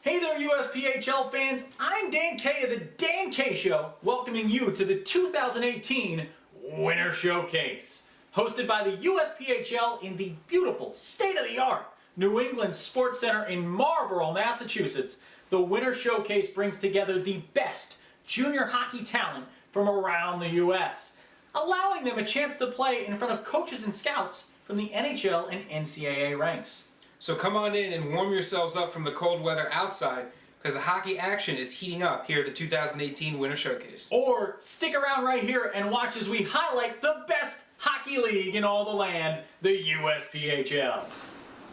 Hey there, USPHL fans. I'm Dan K of the Dan K Show, welcoming you to the 2018 Winter Showcase. Hosted by the USPHL in the beautiful, state-of-the-art New England Sports Center in Marlborough, Massachusetts, the Winter Showcase brings together the best junior hockey talent from around the U.S., allowing them a chance to play in front of coaches and scouts from the NHL and NCAA ranks. So come on in and warm yourselves up from the cold weather outside, because the hockey action is heating up here at the 2018 Winter Showcase. Or stick around right here and watch as we highlight the best hockey league in all the land, the USPHL.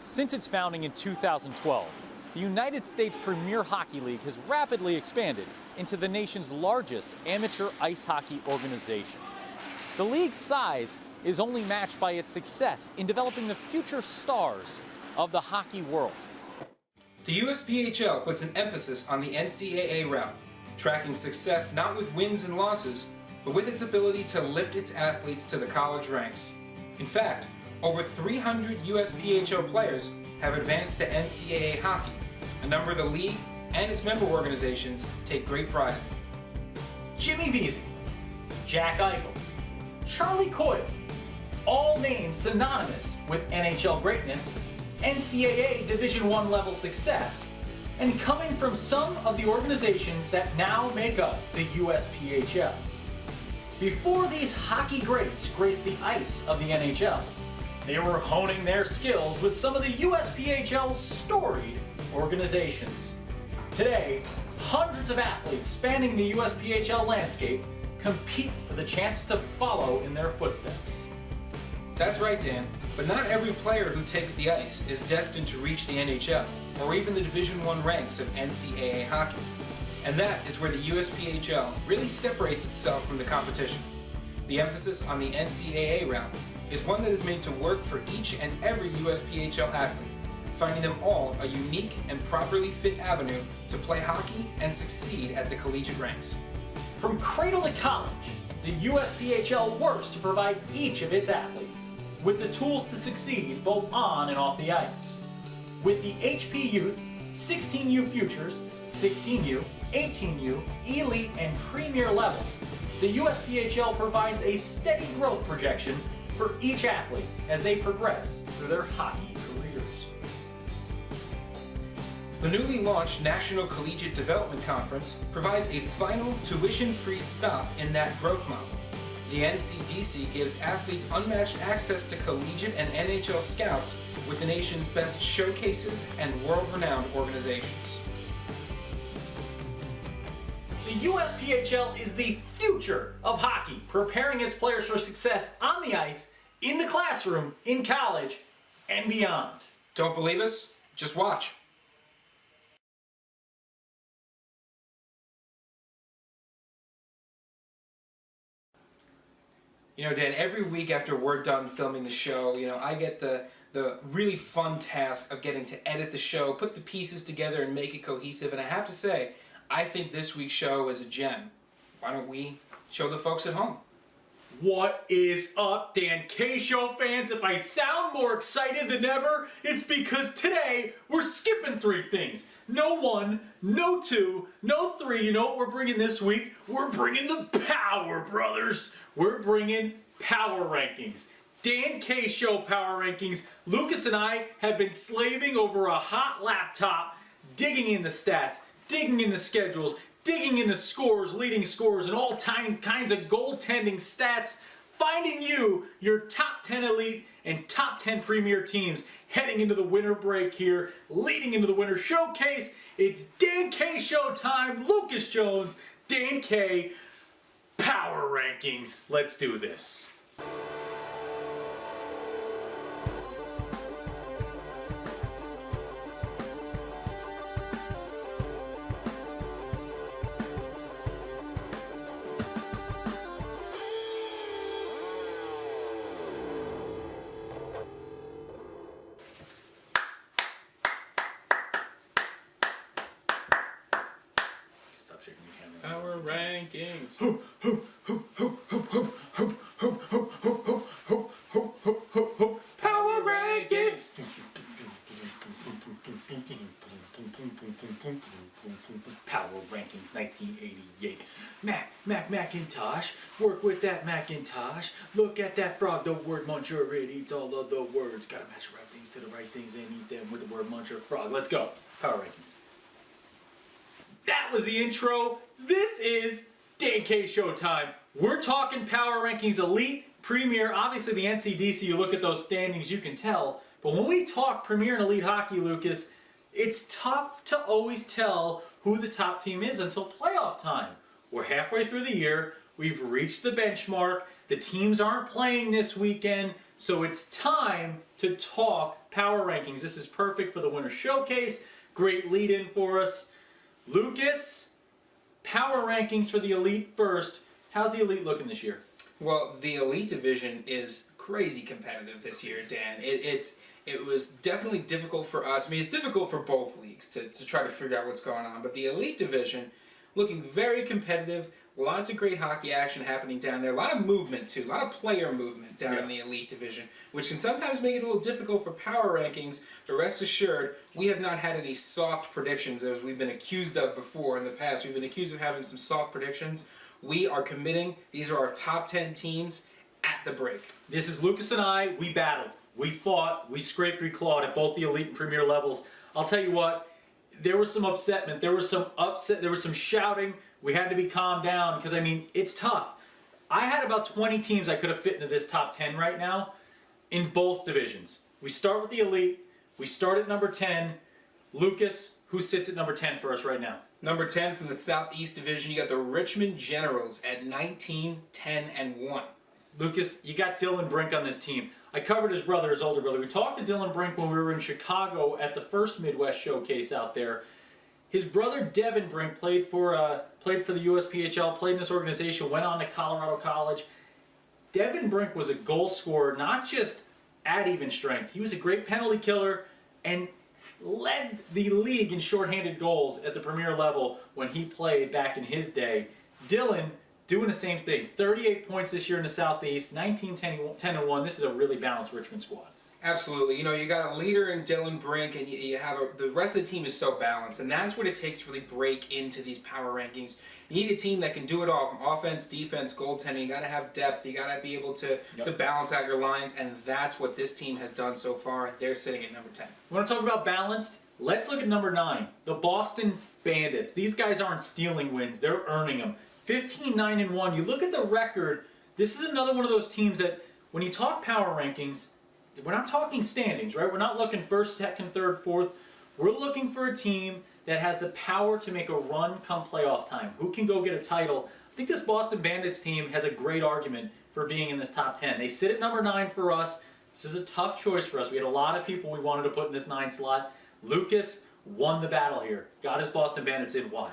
Since its founding in 2012, the United States Premier Hockey League has rapidly expanded into the nation's largest amateur ice hockey organization. The league's size is only matched by its success in developing the future stars of the hockey world. The USPHL puts an emphasis on the NCAA route, tracking success not with wins and losses, but with its ability to lift its athletes to the college ranks. In fact, over 300 USPHL players have advanced to NCAA hockey, a number the league and its member organizations take great pride in. Jimmy Vesey, Jack Eichel, Charlie Coyle, all names synonymous with NHL greatness, NCAA Division I level success, and coming from some of the organizations that now make up the USPHL. Before these hockey greats graced the ice of the NHL, they were honing their skills with some of the USPHL's storied organizations. Today, hundreds of athletes spanning the USPHL landscape compete for the chance to follow in their footsteps. That's right, Dan, but not every player who takes the ice is destined to reach the NHL, or even the Division I ranks of NCAA hockey. And that is where the USPHL really separates itself from the competition. The emphasis on the NCAA route is one that is made to work for each and every USPHL athlete, finding them all a unique and properly fit avenue to play hockey and succeed at the collegiate ranks. From cradle to college, the USPHL works to provide each of its athletes with the tools to succeed both on and off the ice. With the HP Youth, 16U Futures, 16U, 18U, Elite, and Premier levels, the USPHL provides a steady growth projection for each athlete as they progress through their hockey careers. The newly launched National Collegiate Development Conference provides a final tuition-free stop in that growth model. The NCDC gives athletes unmatched access to collegiate and NHL scouts with the nation's best showcases and world-renowned organizations. The USPHL is the future of hockey, preparing its players for success on the ice, in the classroom, in college, and beyond. Don't believe us? Just watch. You know, Dan, every week after we're done filming the show, I get the really fun task of getting to edit the show, put the pieces together, and make it cohesive. And I have to say, I think this week's show is a gem. Why don't we show the folks at home? What is up, Dan K Show fans? If I sound more excited than ever, it's because today we're skipping 3 things. No 1, no 2, no 3. You know what we're bringing this week? We're bringing the power, brothers. We're bringing power rankings. Dan K Show power rankings. Lucas and I have been slaving over a hot laptop, digging in the stats, digging in the schedules, digging into scores, leading scores, and all kinds of goaltending stats, finding you your top 10 elite and top 10 premier teams heading into the winter break here, leading into the winter showcase. It's Dan K Show time. Lucas Jones, Dan K, power rankings. Let's do this. Stop shaking the camera. Power rankings. Power rankings. 1988. Macintosh, work with that Macintosh. Look at that frog, the word muncher, it eats all of the words. Gotta match the right things to the right things and eat them with the word muncher frog. Let's go. Power rankings. That was the intro. This is Dan K Show time. We're talking power rankings, elite, premier, obviously the NCDC, you look at those standings, you can tell. But when we talk premier and elite hockey, Lucas, it's tough to always tell who the top team is until playoff time. We're halfway through the year. We've reached the benchmark. The teams aren't playing this weekend. So it's time to talk power rankings. This is perfect for the Winter Showcase. Great lead-in for us. Lucas, power rankings for the elite first. How's the elite looking this year? Well, the elite division is crazy competitive this year, Dan. It was definitely difficult for us. I mean, it's difficult for both leagues to try to figure out what's going on. But the elite division, looking very competitive. Lots of great hockey action happening down there. A lot of movement, too. A lot of player movement down in the elite division, which can sometimes make it a little difficult for power rankings. But rest assured, we have not had any soft predictions as we've been accused of before in the past. We've been accused of having some soft predictions. We are committing. These are our top 10 teams at the break. This is Lucas and I. We battled. We fought. We scraped, we clawed at both the elite and premier levels. I'll tell you what, there was some upsetment. There was some upset. There was some shouting. We had to be calmed down because, I mean, it's tough. I had about 20 teams I could have fit into this top 10 right now in both divisions. We start with the elite. We start at number 10. Lucas, who sits at number 10 for us right now? Number 10 from the Southeast Division, you got the Richmond Generals at 19, 10, and 1. Lucas, you got Dylan Brink on this team. I covered his brother, his older brother. We talked to Dylan Brink when we were in Chicago at the first Midwest Showcase out there. His brother Devin Brink played for the USPHL, played in this organization, went on to Colorado College. Devin Brink was a goal scorer, not just at even strength. He was a great penalty killer and led the league in shorthanded goals at the premier level when he played back in his day. Dylan doing the same thing. 38 points this year in the Southeast, 19, 10, and 1. This is a really balanced Richmond squad. Absolutely. You know, you got a leader in Dylan Brink, and you have the rest of the team is so balanced, and that's what it takes to really break into these power rankings. You need a team that can do it all, from offense, defense, goaltending. You got to have depth. You got to be able to balance out your lines, and that's what this team has done so far. They're sitting at number 10. You want to talk about balanced? Let's look at number 9, the Boston Bandits. These guys aren't stealing wins. They're earning them. 15, 9, and 1. You look at the record, this is another one of those teams that, when you talk power rankings, we're not talking standings, right? We're not looking first, second, third, fourth. We're looking for a team that has the power to make a run come playoff time. Who can go get a title? I think this Boston Bandits team has a great argument for being in this top 10. They sit at number 9 for us. This is a tough choice for us. We had a lot of people we wanted to put in this 9 slot. Lucas won the battle here. Got his Boston Bandits in. Why?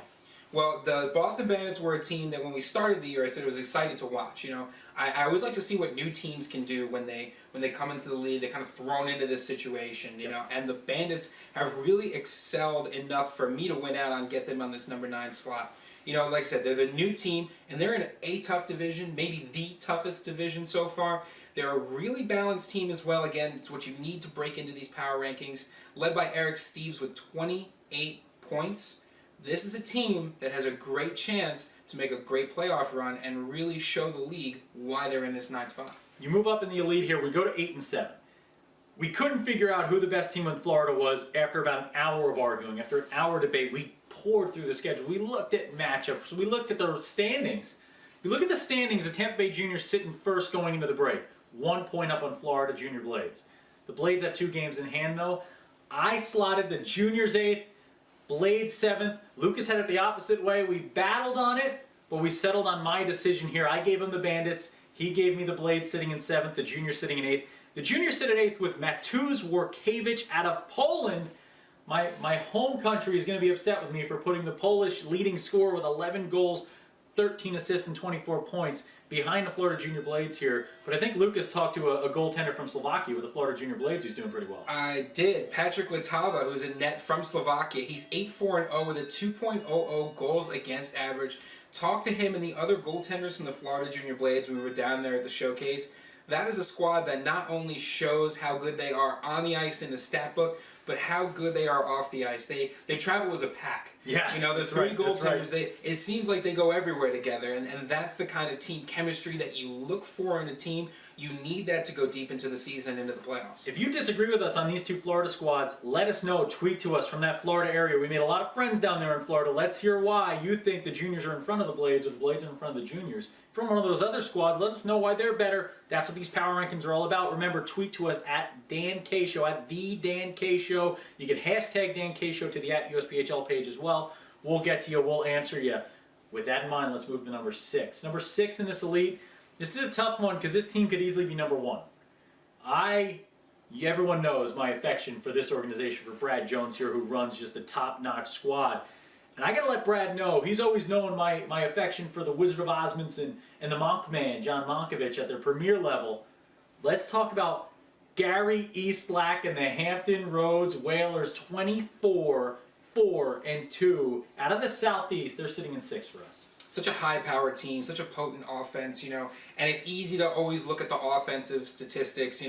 Well, the Boston Bandits were a team that when we started the year, I said it was exciting to watch. You know, I always like to see what new teams can do when they come into the league. They're kind of thrown into this situation, you know. And the Bandits have really excelled enough for me to win out on get them on this number 9 slot. You know, like I said, they're the new team, and they're in a tough division, maybe the toughest division so far. They're a really balanced team as well. Again, it's what you need to break into these power rankings. Led by Eric Steves with 28 points. This is a team that has a great chance to make a great playoff run and really show the league why they're in this 9th spot. You move up in the elite here. We go to 8 and 7. We couldn't figure out who the best team in Florida was after about an hour of arguing. After an hour debate, we poured through the schedule. We looked at matchups. We looked at the standings. You look at the standings, the Tampa Bay Juniors sitting first going into the break. 1 point up on Florida Junior Blades. The Blades have 2 games in hand, though. I slotted the Juniors 8th, Blades 7th. Lucas had it the opposite way. We battled on it, but we settled on my decision here. I gave him the Bandits. He gave me the Blades sitting in 7th, the Juniors sitting in 8th. The Juniors sit at 8th with Mateusz Workiewicz out of Poland. My home country is going to be upset with me for putting the Polish leading scorer with 11 goals, 13 assists, and 24 points behind the Florida Junior Blades here. But I think Lucas talked to a goaltender from Slovakia with the Florida Junior Blades who's doing pretty well. I did. Patrick Letava, who's in net from Slovakia. He's 8-4-0 with a 2.00 goals against average. Talked to him and the other goaltenders from the Florida Junior Blades when we were down there at the showcase. That is a squad that not only shows how good they are on the ice in the stat book, but how good they are off the ice. They travel as a pack. Yeah, You know, the that's three right, that's goaltenders, right. it seems like they go everywhere together, and that's the kind of team chemistry that you look for in a team. You need that to go deep into the season, into the playoffs. If you disagree with us on these two Florida squads, let us know. Tweet to us from that Florida area. We made a lot of friends down there in Florida. Let's hear why you think the juniors are in front of the Blades or the Blades are in front of the juniors. From one of those other squads, let us know why they're better. That's what these power rankings are all about. Remember, tweet to us at Dan K Show, at the Dan K Show. You can hashtag Dan K Show to the at USPHL page as well. We'll get to you. We'll answer you. With that in mind, let's move to number 6. Number 6 in this elite. This is a tough one because this team could easily be number 1. Everyone knows my affection for this organization, for Brad Jones here, who runs just a top-notch squad. And I gotta let Brad know, he's always known my affection for the Wizard of Osmondson and the Monkman, John Monkovich, at their premier level. Let's talk about Gary Eastlack and the Hampton Roads Whalers, 24-4-2. Out of the Southeast, they're sitting in 6th for us. Such a high-powered team, such a potent offense, and it's easy to always look at the offensive statistics,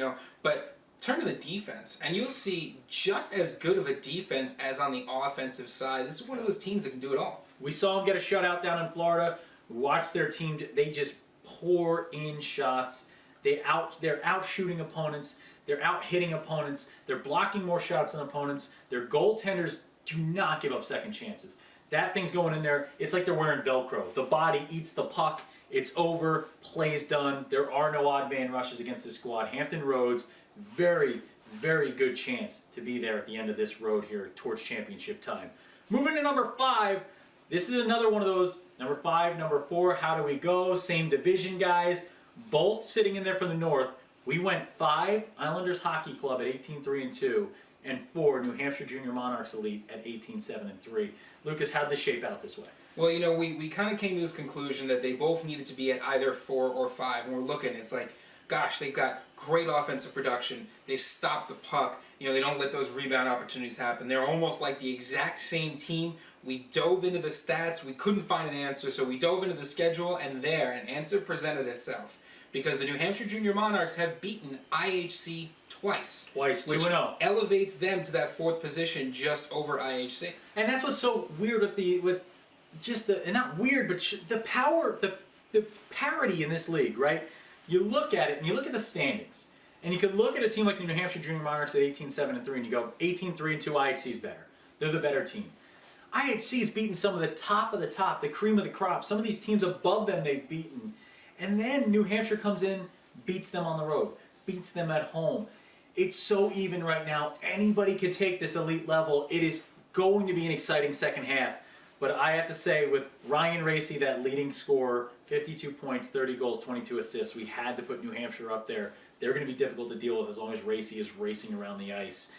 but turn to the defense, and you'll see just as good of a defense as on the offensive side. This is one of those teams that can do it all. We saw them get a shutout down in Florida. We watched their team, they just pour in shots. They're out shooting opponents. They're out hitting opponents. They're blocking more shots than opponents. Their goaltenders do not give up second chances. That thing's going in there. It's like they're wearing Velcro. The body eats the puck. It's over. Play's done. There are no odd man rushes against this squad. Hampton Roads, very, very good chance to be there at the end of this road here towards championship time. Moving to number 5. This is another one of those. Number 5, number 4. How do we go? Same division, guys. Both sitting in there from the north. We went 5 Islanders Hockey Club at 18-3-2. And 4 New Hampshire Junior Monarchs Elite at 18-7-3. Lucas, how'd this shape out this way? Well, we kind of came to this conclusion that they both needed to be at either 4 or 5. And we're looking, it's like, gosh, they've got great offensive production. They stop the puck. They don't let those rebound opportunities happen. They're almost like the exact same team. We dove into the stats. We couldn't find an answer, so we dove into the schedule, and an answer presented itself. Because the New Hampshire Junior Monarchs have beaten IHC twice. Twice, which 2-0. elevates them to that 4th position just over IHC. And that's what's so weird and not weird, but the power, the parity in this league, right? You look at it, and you look at the standings, and you can look at a team like the New Hampshire Junior Monarchs at 18-7-3, and you go, 18-3-2, IHC's better. They're the better team. IHC's beaten some of the top, the cream of the crop. Some of these teams above them they've beaten. And then New Hampshire comes in, beats them on the road, beats them at home. It's so even right now. Anybody could take this elite level. It is going to be an exciting second half. But I have to say, with Ryan Racy, that leading scorer, 52 points, 30 goals, 22 assists, we had to put New Hampshire up there. They're going to be difficult to deal with as long as Racy is racing around the ice.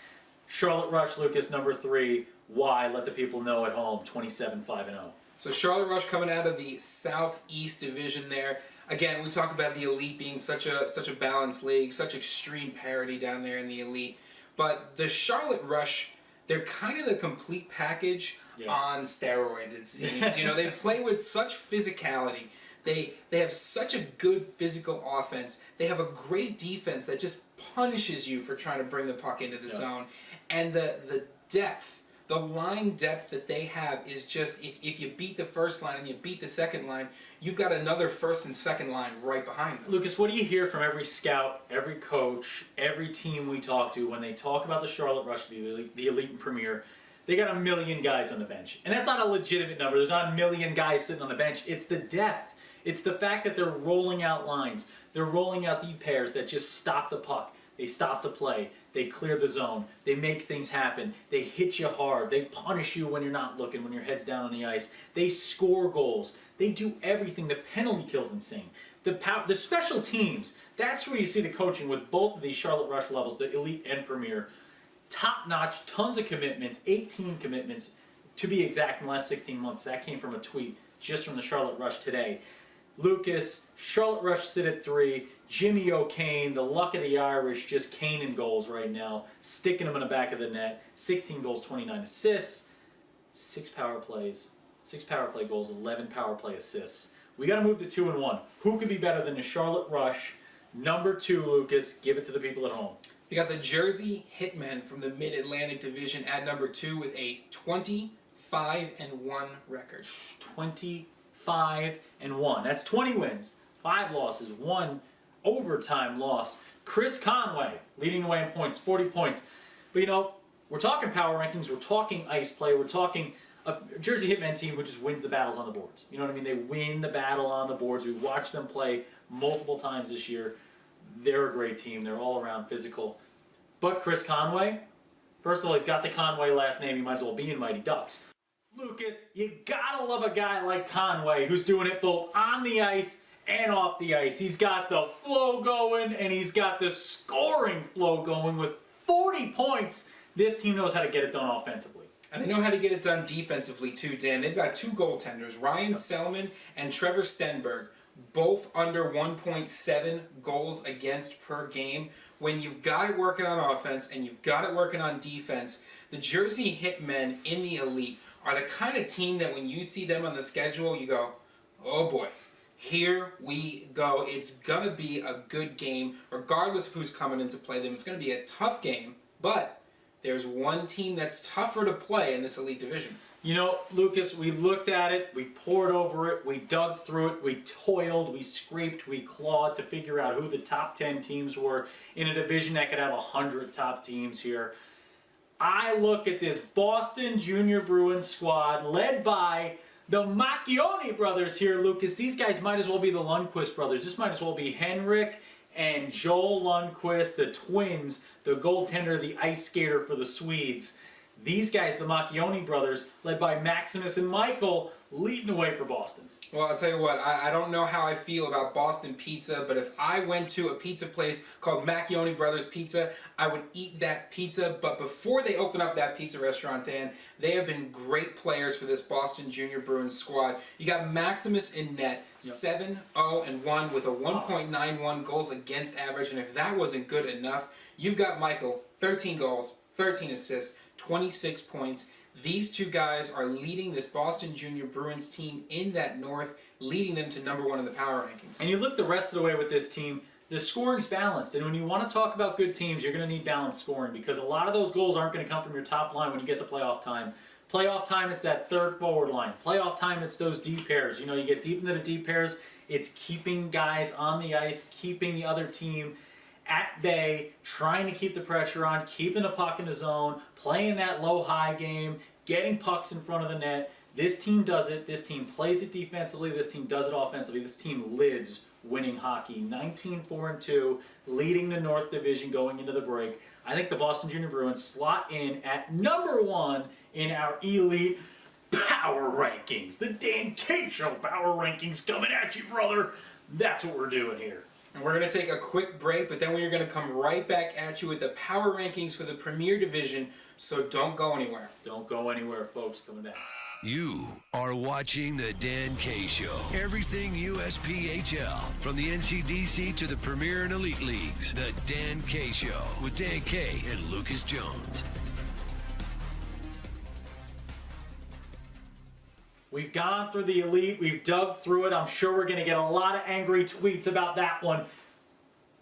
Charlotte Rush, Lucas, number 3. Why? Let the people know at home, 27-5-0. So Charlotte Rush coming out of the Southeast Division there. Again, we talk about the Elite being such a balanced league, such extreme parity down there in the Elite. But the Charlotte Rush, they're kind of the complete package on steroids, it seems. They play with such physicality. They have such a good physical offense. They have a great defense that just punishes you for trying to bring the puck into the zone. And the depth, the line depth that they have is just, if you beat the first line and you beat the second line, you've got another first and second line right behind them. Lucas, what do you hear from every scout, every coach, every team we talk to when they talk about the Charlotte Rush, the Elite and Premier? They got 1 million guys on the bench. And that's not a legitimate number. There's not 1 million guys sitting on the bench. It's the depth. It's the fact that they're rolling out lines. They're rolling out deep pairs that just stop the puck. They stop the play. They clear the zone. They make things happen. They hit you hard. They punish you when you're not looking, when your head's down on the ice. They score goals. They do everything. The penalty kill's insane. The special teams, that's where you see the coaching with both of these Charlotte Rush levels, the Elite and Premier. Top-notch, tons of commitments, 18 commitments to be exact in the last 16 months. That came from a tweet just from the Charlotte Rush today. Lucas, Charlotte Rush sit at 3. Jimmy O'Kane, the luck of the Irish, just caning goals right now, sticking them in the back of the net. 16 goals, 29 assists, 6 power play goals, 11 power play assists. We got to move to 2-1. Who could be better than the Charlotte Rush Number 2, Lucas, give it to the people at home. We got the Jersey Hitmen from the Mid-Atlantic Division at number 2 with a 25-1 record. 25-1. That's 20 wins, 5 losses, 1 overtime loss. Chris Conway leading the way in points, 40 points. But you know, we're talking power rankings, we're talking ice play, we're talking a Jersey Hitmen team who just wins the battles on the boards. You know what I mean? They win the battle on the boards. We've watched them play multiple times this year. They're a great team. They're all around physical. But Chris Conway, first of all, he's got the Conway last name. He might as well be in Mighty Ducks. Lucas, you gotta love a guy like Conway who's doing it both on the ice and off the ice. He's got the flow going and he's got the scoring flow going with 40 points. This team knows how to get it done offensively. And they know how to get it done defensively too, Dan. They've got 2 goaltenders, Ryan Selman and Trevor Stenberg, both under 1.7 goals against per game. When you've got it working on offense and you've got it working on defense, the Jersey Hitmen in the elite are the kind of team that when you see them on the schedule, you go, oh boy, here we go. It's going to be a good game, regardless of who's coming in to play them. It's going to be a tough game, but there's one team that's tougher to play in this elite division. You know, Lucas, we looked at it, we pored over it, we dug through it, we toiled, we scraped, we clawed to figure out who the top 10 teams were in a division that could have 100 top teams here. I look at this Boston Junior Bruins squad led by the Macchioni brothers here, Lucas. These guys might as well be the Lundqvist brothers. This might as well be Henrik and Joel Lundqvist, the twins, the goaltender, the ice skater for the Swedes. These guys, the Macchioni brothers, led by Maximus and Michael, leading the way for Boston. Well, I'll tell you what, I don't know how I feel about Boston pizza, but if I went to a pizza place called Macchioni Brothers Pizza, I would eat that pizza. But before they open up that pizza restaurant, Dan, they have been great players for this Boston Junior Bruins squad. You got Maximus in net, 7-0-1 with a 1.91 goals against average. And if that wasn't good enough, you've got Michael, 13 goals, 13 assists, 26 points. These 2 guys are leading this Boston Junior Bruins team in that North, leading them to number 1 in the power rankings. And you look the rest of the way with this team, the scoring's balanced. And when you want to talk about good teams, you're going to need balanced scoring because a lot of those goals aren't going to come from your top line when you get to playoff time. Playoff time, it's that third forward line. Playoff time, it's those deep pairs. You know, you get deep into the deep pairs, it's keeping guys on the ice, keeping the other team at bay, trying to keep the pressure on, keeping the puck in the zone, playing that low-high game, getting pucks in front of the net. This team does it. This team plays it defensively. This team does it offensively. This team lives winning hockey. 19-4-2, leading the North Division going into the break. I think the Boston Junior Bruins slot in at number 1 in our elite power rankings. The Dan K Show power rankings coming at you, brother. That's what we're doing here. And we're going to take a quick break, but then we are going to come right back at you with the power rankings for the Premier Division, so don't go anywhere. Don't go anywhere, folks. Coming back. You are watching The Dan K Show. Everything USPHL, from the NCDC to the Premier and Elite Leagues. The Dan K Show with Dan K and Lucas Jones. We've gone through the elite. We've dug through it. I'm sure we're going to get a lot of angry tweets about that one.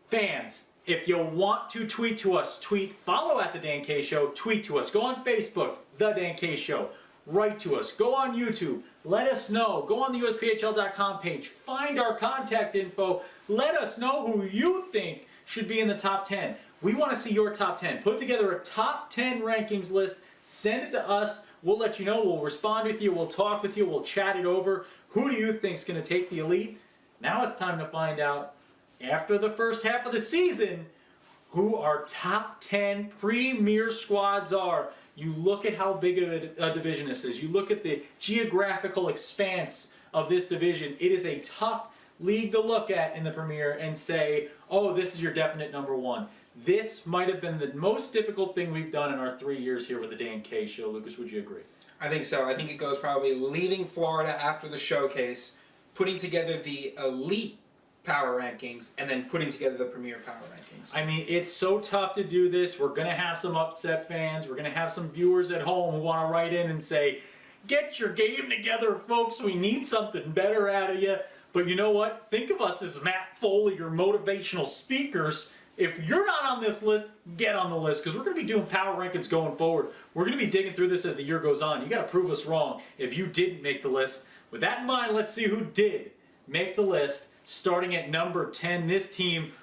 Fans, if you want to tweet to us, follow at The Dan K Show, tweet to us. Go on Facebook, The Dan K Show. Write to us. Go on YouTube. Let us know. Go on the USPHL.com page. Find our contact info. Let us know who you think should be in the top 10. We want to see your top 10. Put together a top 10 rankings list. Send it to us. We'll let you know. We'll respond with you. We'll talk with you. We'll chat it over. Who do you think is going to take the elite? Now it's time to find out, after the first half of the season, who our top 10 premier squads are. You look at how big of a division this is. You look at the geographical expanse of this division. It is a tough league to look at in the Premier and say, oh, this is your definite number 1. This might have been the most difficult thing we've done in our 3 years here with the Dan K Show. Lucas, would you agree? I think so. I think it goes probably leaving Florida after the showcase, putting together the elite power rankings, and then putting together the premier power rankings. I mean, it's so tough to do this. We're going to have some upset fans. We're going to have some viewers at home who want to write in and say, get your game together, folks. We need something better out of you. But you know what? Think of us as Matt Foley or motivational speakers. If you're not on this list, get on the list, because we're going to be doing power rankings going forward. We're going to be digging through this as the year goes on. You got to prove us wrong if you didn't make the list. With that in mind, let's see who did make the list. Starting at number 10, this team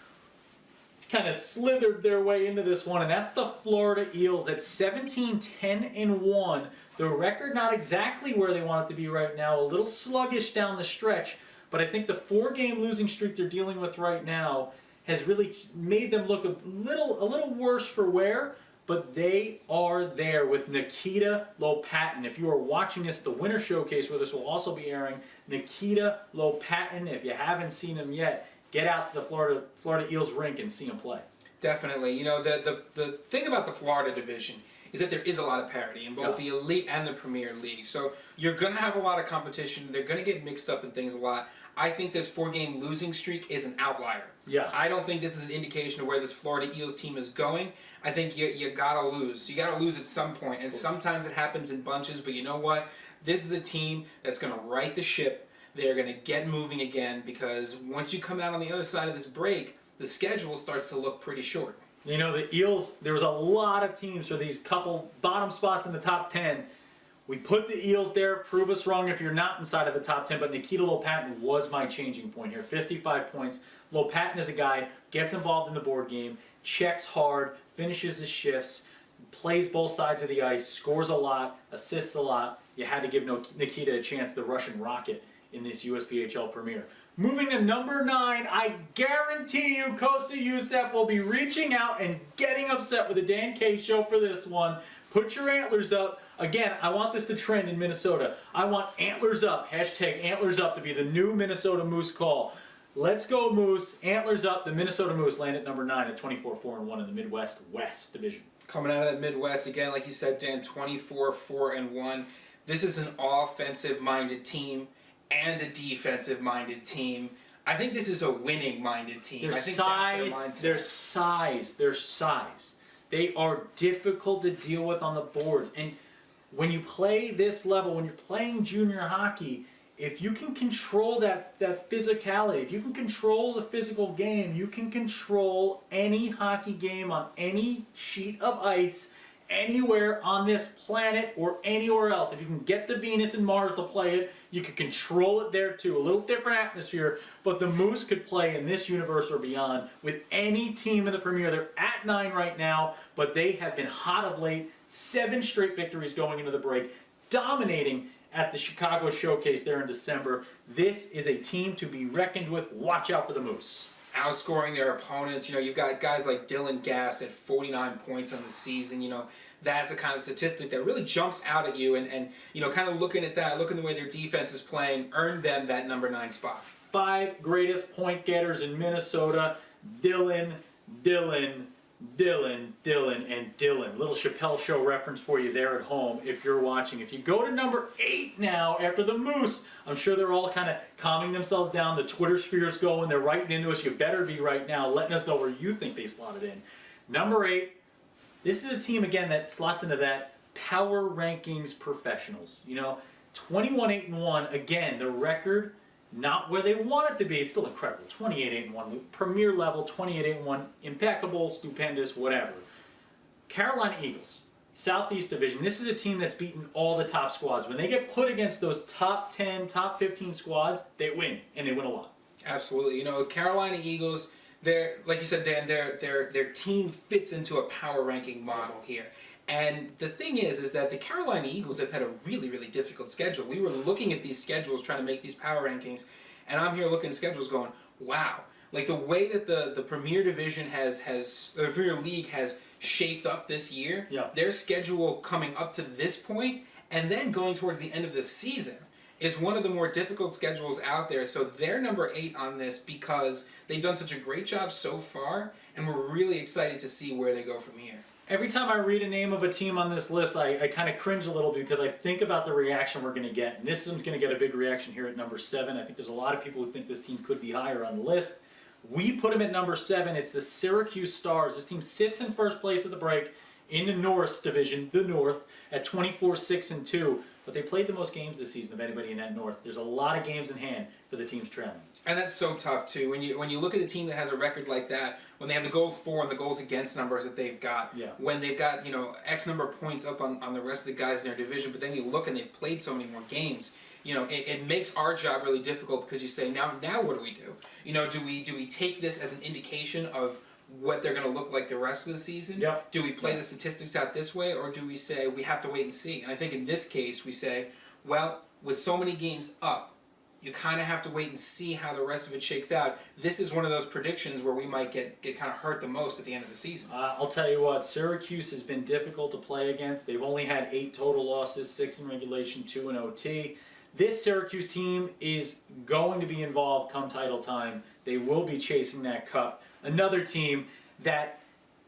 kind of slithered their way into this one, and that's the Florida Eels at 17-10-1. The record not exactly where they want it to be right now, a little sluggish down the stretch, but I think the 4-game losing streak they're dealing with right now has really made them look a little worse for wear, but they are there with Nikita Lopatin. If you are watching this at the Winter Showcase, where this will also be airing, Nikita Lopatin, if you haven't seen him yet, get out to the Florida Eels rink and see him play. Definitely. You know, the thing about the Florida division is that there is a lot of parity in both the Elite and the Premier League. So you're going to have a lot of competition. They're going to get mixed up in things a lot. I think this 4-game losing streak is an outlier. Yeah. I don't think this is an indication of where this Florida Eels team is going. I think you got to lose. You got to lose at some point, and sometimes it happens in bunches, but you know what? This is a team that's going to right the ship. They're going to get moving again, because once you come out on the other side of this break, the schedule starts to look pretty short. You know, the Eels, there was a lot of teams for these couple bottom spots in the top 10. We put the Eels there. Prove us wrong if you're not inside of the top 10, but Nikita Lopatin was my changing point here. 55 points. Lopatin is a guy, gets involved in the board game, checks hard, finishes his shifts, plays both sides of the ice, scores a lot, assists a lot. You had to give Nikita a chance, the Russian Rocket, in this USPHL Premier. Moving to number 9, I guarantee you Kosta Youssef will be reaching out and getting upset with the Dan K Show for this one. Put your antlers up. Again, I want this to trend in Minnesota. I want antlers up. Hashtag antlers up to be the new Minnesota Moose call. Let's go Moose. Antlers up. The Minnesota Moose land at number 9 at 24-4-1 in the Midwest West Division. Coming out of that Midwest, again, like you said, Dan, 24-4-1. This is an offensive-minded team and a defensive-minded team. I think this is a winning-minded team. Their I think size, their size. They are difficult to deal with on the boards. And when you play this level, when you're playing junior hockey, if you can control that physicality, if you can control the physical game, you can control any hockey game on any sheet of ice, anywhere on this planet or anywhere else. If you can get the Venus and Mars to play it, you can control it there too. A little different atmosphere, but the Moose could play in this universe or beyond with any team in the Premier. They're at 9 right now, but they have been hot of late. 7 straight victories going into the break, dominating at the Chicago Showcase there in December. This is a team to be reckoned with. Watch out for the Moose. Outscoring their opponents. You know, you've got guys like Dylan Gass at 49 points on the season. You know, that's a kind of statistic that really jumps out at you. And you know, kind of looking at that, looking at the way their defense is playing, earned them that number 9 spot. 5 greatest point getters in Minnesota. Dylan, and Dylan. Little Chappelle Show reference for you there at home if you're watching. If you go to number 8 now, after the Moose, I'm sure they're all kind of calming themselves down. The Twitter sphere's going. They're writing into us. You better be right now letting us know where you think they slotted in. Number 8, this is a team, again, that slots into that power rankings professionals. You know, 21-8-1. Again, the record, not where they want it to be. It's still incredible. 28-8-1. Premier level, 28-8-1. Impeccable, stupendous, whatever. Carolina Eagles, Southeast Division. This is a team that's beaten all the top squads. When they get put against those top 10, top 15 squads, they win, and they win a lot. Absolutely. You know, Carolina Eagles, they're, like you said, Dan, their team fits into a power ranking model here. And the thing is that the Carolina Eagles have had a really, really difficult schedule. We were looking at these schedules, trying to make these power rankings, and I'm here looking at schedules going, wow. Like the way that the Premier Division the Premier League has shaped up this year, their schedule coming up to this point, and then going towards the end of the season, is one of the more difficult schedules out there. So they're number 8 on this because they've done such a great job so far, and we're really excited to see where they go from here. Every time I read a name of a team on this list, I kind of cringe a little because I think about the reaction we're going to get. And this one's going to get a big reaction here at number 7. I think there's a lot of people who think this team could be higher on the list. We put them at number 7. It's the Syracuse Stars. This team sits in first place at the break in the Norris Division, the North, at 24-6-2. but they played the most games this season of anybody in that North. There's a lot of games in hand for the teams trailing. And that's so tough too. When you look at a team that has a record like that, when they have the goals for and the goals against numbers that they've got, when they've got X number of points up on the rest of the guys in their division, but then you look and they've played so many more games. It makes our job really difficult because you say now what do we do? Do we take this as an indication of what they're going to look like the rest of the season? Yep. Do we play the statistics out this way, or do we say we have to wait and see? And I think in this case we say, well, with so many games up, you kind of have to wait and see how the rest of it shakes out. This is one of those predictions where we might get kind of hurt the most at the end of the season. I'll tell you what, Syracuse has been difficult to play against. They've only had 8 total losses, 6 in regulation, 2 in OT. This Syracuse team is going to be involved come title time. They will be chasing that cup. Another team that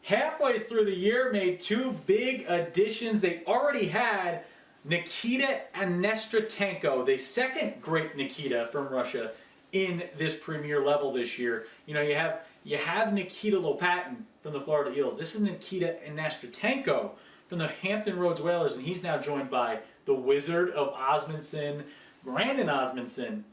halfway through the year made 2 big additions. They already had Nikita Anestratenko, the second great Nikita from Russia, in this premier level this year. You have Nikita Lopatin from the Florida Eels. This is Nikita Anestratenko from the Hampton Roads Whalers, and he's now joined by the Wizard of Osmondson, Brandon Osmondson,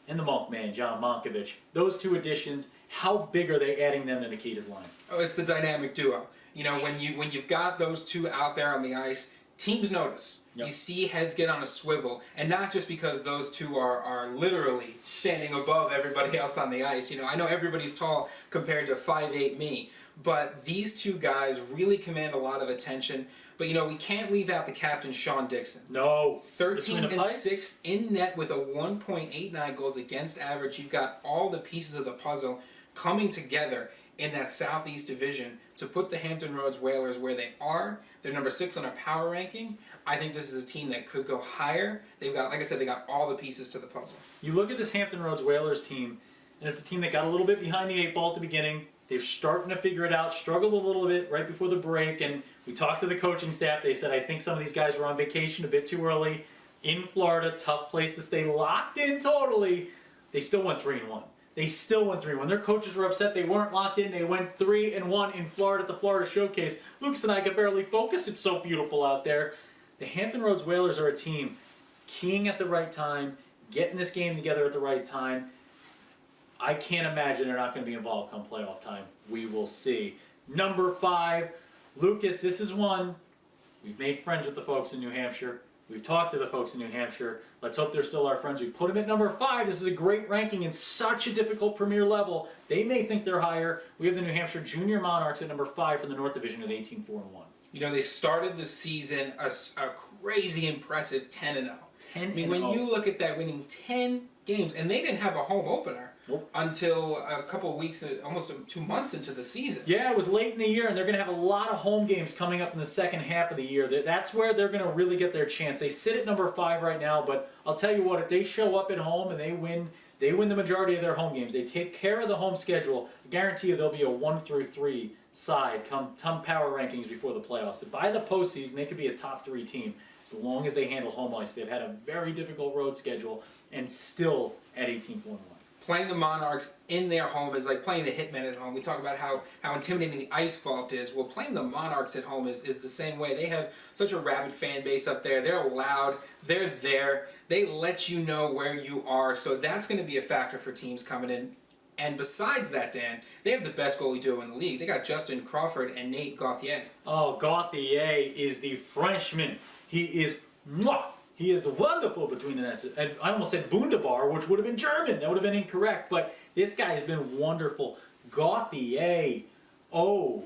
and the Monk man, John Monkovich. Those 2 additions, how big are they adding them to Nikita's line? Oh, it's the dynamic duo. When you've got those 2 out there on the ice, teams notice. Yep. You see heads get on a swivel, and not just because those 2 are literally standing above everybody else on the ice. I know everybody's tall compared to 5'8" me, but these 2 guys really command a lot of attention. But we can't leave out the captain, Sean Dixon. No. 13 and 6 in net with a 1.89 goals against average. You've got all the pieces of the puzzle coming together in that Southeast Division to put the Hampton Roads Whalers where they are. They're number 6 on our power ranking. I think this is a team that could go higher. They've got, like I said, they got all the pieces to the puzzle. You look at this Hampton Roads Whalers team, and it's a team that got a little bit behind the 8 ball at the beginning. They're starting to figure it out, struggled a little bit right before the break, and we talked to the coaching staff. They said, I think some of these guys were on vacation a bit too early. In Florida, tough place to stay locked in totally. They still went 3-1. They still went 3-1. Their coaches were upset they weren't locked in. They went 3-1 in Florida at the Florida Showcase. Lucas and I could barely focus. It's so beautiful out there. The Hampton Roads Whalers are a team keying at the right time, getting this game together at the right time. I can't imagine they're not going to be involved come playoff time. We will see. Number 5, Lucas, this is one. We've made friends with the folks in New Hampshire. We've talked to the folks in New Hampshire. Let's hope they're still our friends. We put them at number 5. This is a great ranking in such a difficult premier level. They may think they're higher. We have the New Hampshire Junior Monarchs at number 5 from the North Division at 18-4-1. They started the season a crazy impressive 10-0. When 10-0. you look at that, winning 10 games, and they didn't have a home opener until a couple of weeks, almost 2 months into the season. Yeah, it was late in the year, and they're going to have a lot of home games coming up in the second half of the year. That's where they're going to really get their chance. They sit at number 5 right now, but I'll tell you what, if they show up at home and they win the majority of their home games, they take care of the home schedule, I guarantee you there'll be a 1-3 side come power rankings before the playoffs. By the postseason, they could be a top 3 team as long as they handle home ice. They've had a very difficult road schedule and still at 18-4-1. Playing the Monarchs in their home is like playing the Hitmen at home. We talk about how intimidating the ice fault is. Well, playing the Monarchs at home is the same way. They have such a rabid fan base up there. They're loud. They're there. They let you know where you are. So that's going to be a factor for teams coming in. And besides that, Dan, they have the best goalie duo in the league. They got Justin Crawford and Nate Gauthier. Oh, Gauthier is the Frenchman. He is wonderful between the nets. And I almost said Wunderbar, which would have been German. That would have been incorrect. But this guy has been wonderful. Gauthier, oh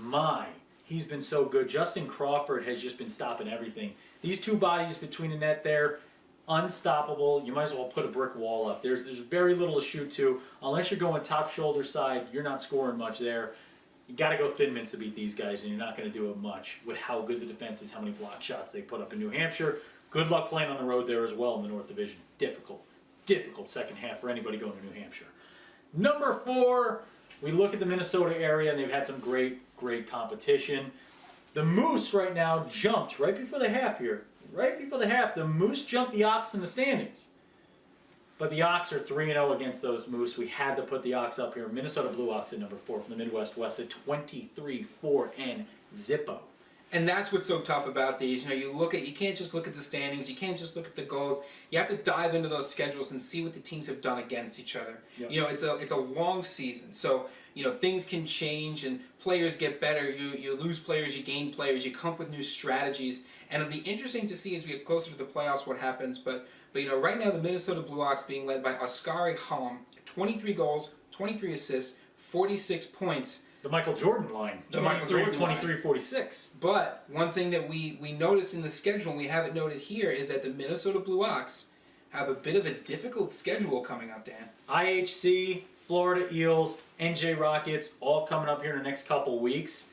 my. He's been so good. Justin Crawford has just been stopping everything. These 2 bodies between the net there, unstoppable. You might as well put a brick wall up. There's very little to shoot to. Unless you're going top shoulder side, you're not scoring much there. You got to go thin mints to beat these guys, and you're not going to do it much with how good the defense is, how many block shots they put up in New Hampshire. Good luck playing on the road there as well in the North Division. Difficult second half for anybody going to New Hampshire. Number 4, we look at the Minnesota area, and they've had some great competition. The Moose right now jumped right before the half here. Right before the half, the Moose jumped the Ox in the standings. But the Ox are 3-0 against those Moose. We had to put the Ox up here. Minnesota Blue Ox at number 4 from the Midwest West at 23-4 and Zippo And that's what's so tough about these. You can't just look at the standings. You can't just look at the goals. You have to dive into those schedules and see what the teams have done against each other. Yep. It's a long season, so things can change and players get better. You lose players, you gain players, you come up with new strategies, and it'll be interesting to see as we get closer to the playoffs what happens. But right now the Minnesota Blue Ox being led by Oskari Hallam, 23 goals, 23 assists, 46 points. The Michael Jordan line. The Michael Jordan line. 23-46. But one thing that we noticed in the schedule, and we have it noted here, is that the Minnesota Blue Ox have a bit of a difficult schedule coming up, Dan. IHC, Florida Eels, NJ Rockets, all coming up here in the next couple weeks.